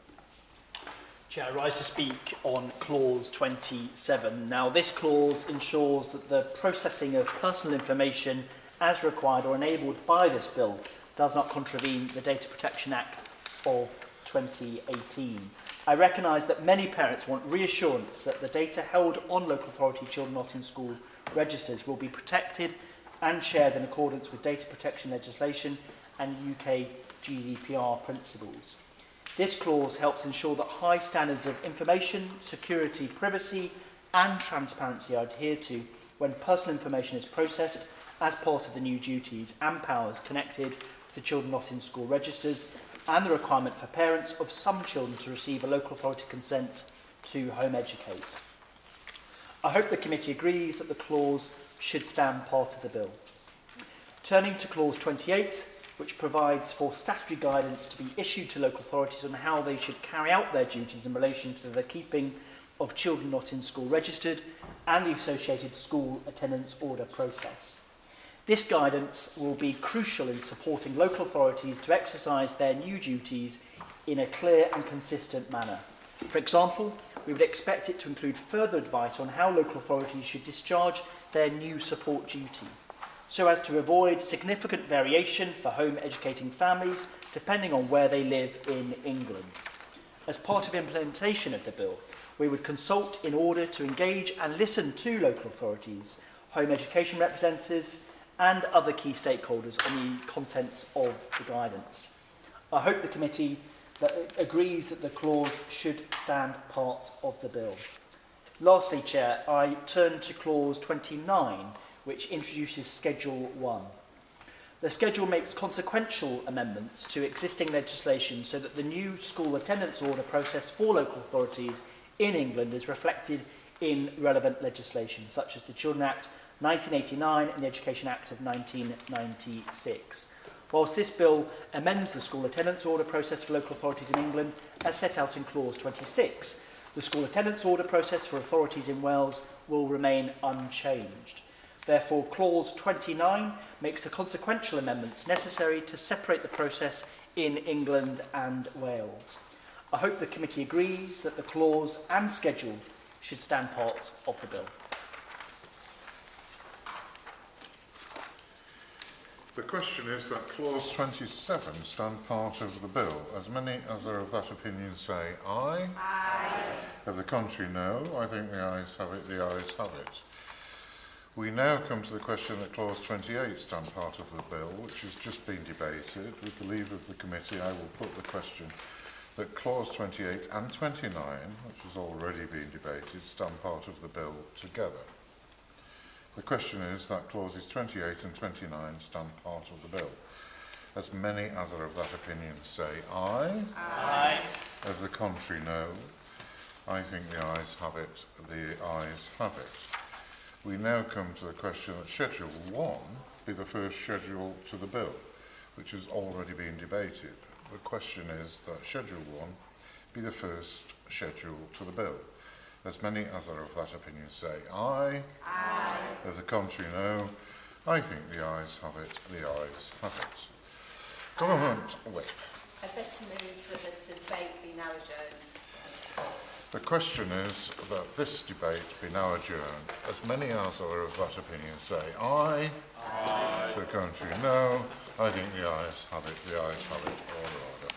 Chair, I rise to speak on clause 27. Now, this clause ensures that the processing of personal information as required or enabled by this bill does not contravene the Data Protection Act of 2018. I recognise that many parents want reassurance that the data held on local authority children not in school registers will be protected and shared in accordance with data protection legislation and UK GDPR principles. This clause helps ensure that high standards of information, security, privacy and transparency are adhered to when personal information is processed as part of the new duties and powers connected to children not in school registers and the requirement for parents of some children to receive a local authority consent to home educate. I hope the committee agrees that the clause should stand part of the bill. Turning to clause 28, which provides for statutory guidance to be issued to local authorities on how they should carry out their duties in relation to the keeping of children not in school registered and the associated school attendance order process. This guidance will be crucial in supporting local authorities to exercise their new duties in a clear and consistent manner. For example, we would expect it to include further advice on how local authorities should discharge their new support duty, so as to avoid significant variation for home educating families depending on where they live in England. As part of implementation of the bill, we would consult in order to engage and listen to local authorities, home education representatives and other key stakeholders on the contents of the guidance. I hope the committee agrees that the clause should stand part of the bill. Lastly, Chair, I turn to clause 29, which introduces Schedule 1. The schedule makes consequential amendments to existing legislation so that the new school attendance order process for local authorities in England is reflected in relevant legislation, such as the Children Act 1989 and the Education Act of 1996. Whilst this bill amends the school attendance order process for local authorities in England, as set out in clause 26, the school attendance order process for authorities in Wales will remain unchanged. Therefore, clause 29 makes the consequential amendments necessary to separate the process in England and Wales. I hope the committee agrees that the clause and schedule should stand part of the bill. The question is that clause 27 stand part of the bill. As many as are of that opinion say aye. Aye. Of the contrary, no. I think the ayes have it. The ayes have it. We now come to the question that clause 28 stand part of the bill, which has just been debated. With the leave of the committee, I will put the question that clause 28 and 29, which has already been debated, stand part of the bill together. The question is that clauses 28 and 29 stand part of the bill. As many as are of that opinion say aye. Aye. Of the contrary, no. I think the ayes have it. The ayes have it. We now come to the question that Schedule 1 be the first schedule to the bill, which has already been debated. The question is that Schedule 1 be the first schedule to the bill. As many as are of that opinion say aye. Aye. Of the contrary, no. I think the ayes have it. The ayes have it. Government whip. I'd like to move that the debate be now adjourned. The question is that this debate be now adjourned. As many as are of that opinion say aye. Aye. The contrary, no. I think the ayes have it. The ayes have it. Order, order.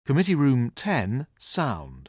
Committee Room 10, sound.